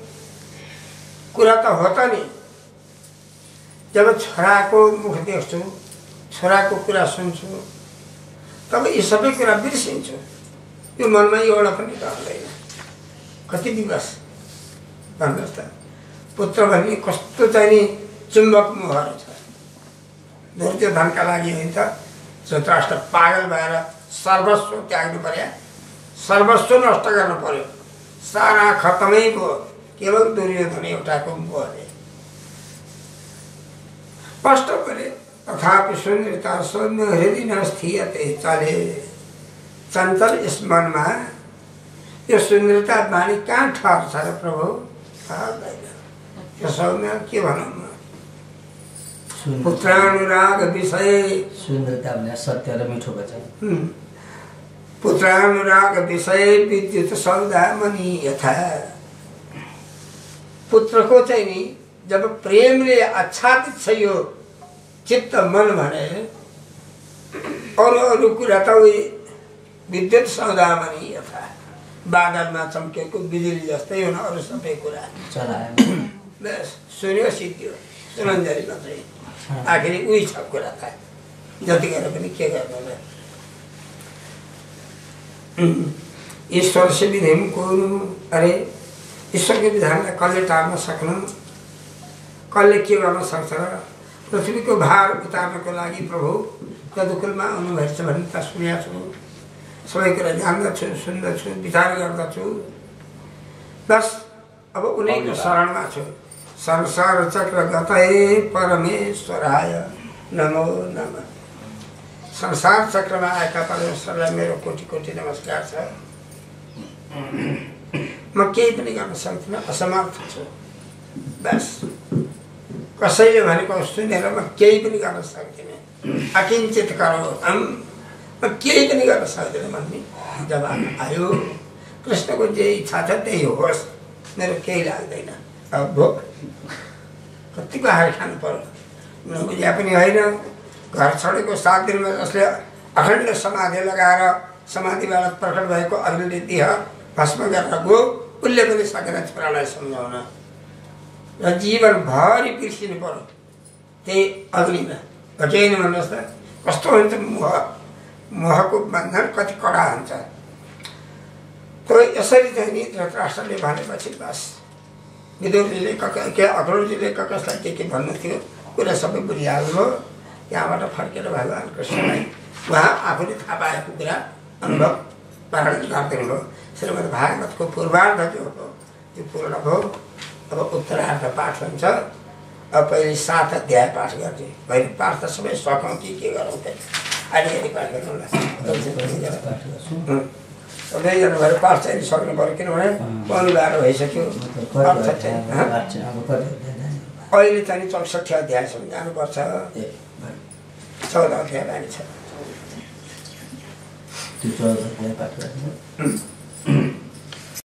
कुरा त हो त नि जब छोराको मुख देख्छु छोराको कुरा सुन्छु तब यी सबै कुरा बिर्सिन्छु यो मनमा एउटा पनि रहँदैन कति दिवस भन्नुहोस् त पुत्र भन्ने कस्तो चाहिँ नि चुम्बक मोहहरू छ दुर्योधनका लागि होइन त धृतराष्ट्र पागल भएर सर्वस्व त्याग्नु पर्यो सर्वस्व नष्ट गर्नु पर्यो सारा खतमै भयो केवल दुर्योधन एउटाको मोहले स्पष्ट गरे तथापि सुनिता सौम्य हृदय नस्थियते चले चञ्चल यस मनमा यो सुन्दरता बानी कहाँ ठहर्छ र प्रभु यसोमा के भनौँ म सुन्दर पुत्रानुराग विषय सुन्दरता भने सत्य र मिठो वचन। पुत्रानुराग विषय विद्युत सौदामणि यथा। पुत्रको चाहिँ नि जब प्रेमले आच्छादित छ यो चित्त मन भने अरू अरू कुरा त उही विद्युत सौदामणि यथा बादलमा चम्केको बिजुली जस्तै हुन अरू सबै कुरा चलायो बस सुन्यो सिद्धियो सुनन्जरी मात्रै आखिरी उही छ कुरा त जति गरेर पनि के गर्नु ईश्वर से विधिम कुरु। अरे ईश्वरको विधानलाई कसले टार्न सक्नु कसले के गर्न सक्छ र पृथ्वीको भार उतार्नको लागि प्रभु यदुकुलमा आउनुभएको छ भन्ने त सुनेको छु सबै कुरा जान्दछु सुन्दछु विचार गर्दछु बस अब उनीको शरणमा छु। संसार चक्र गतये परमेश्वराय नमो नमः। संसार चक्रमा आएका परमेश्वरलाई मेरो कोटि कोटि नमस्कार छ। म केही पनि गर्न सक्दिनँ असमर्थ छु बस कसैले भनेको सुनेर म केही पनि गर्न सक्दिनँ अकिञ्चित करो म केही पनि गर्न सक्दिनँ भन्ने जवाब आयो। कृष्णको जे इच्छा छ त्यही होस् मेरो केही लाग्दैन। अब भोक कतिको हार खानु पर्यो नबुझ्या पनि होइन। घर छोडेको 7 दिनमा जसले अखण्ड समाधि लगाएर समाधिबाट प्रकट भएको अग्निले दिह भस्म गरेर गयो उसले पनि सकेन छोरालाई सम्झाउन र जीवनभरि बिर्सिनु पर्यो त्यही अग्निमा घटेन भन्नुहोस् त कस्तो हुन्छ। मोहको बन्धन कति कडा हुन्छ। त्यो यसरी चाहिँ नि धृतराष्ट्रले भनेपछि बस विदुरजीले अक्रूरजीले कसलाई के भन्नु थियो कुरा सबै बुझिहाल्नु। त्यहाँबाट फर्केर भगवान् कृष्णलाई उहाँ आफूले थाहा पाएको कुरा अनुभव पारण गरिदिनु भयो। श्रीमद् भागवतको पूर्वार्ध जो हो त्यो पूर्ण भयो। अब उत्तरार्ध पाठ हुन्छ। अब पहिले 7 अध्याय पाठ गर्ने भैरव पाठ त सबै सकौँ कि के गरौँ त अलिकति पाठ गर्नुलाई सबैजना भएर पाठ चाहिँ सक्नु पऱ्यो किनभने पाउनु बाह्र भइसक्यो। अहिले चाहिँ 64 अध्यायसम्म जानुपर्छ। 14 अध्याय बानी छ। त्यो 14 अध्याय पाठ गर्नु।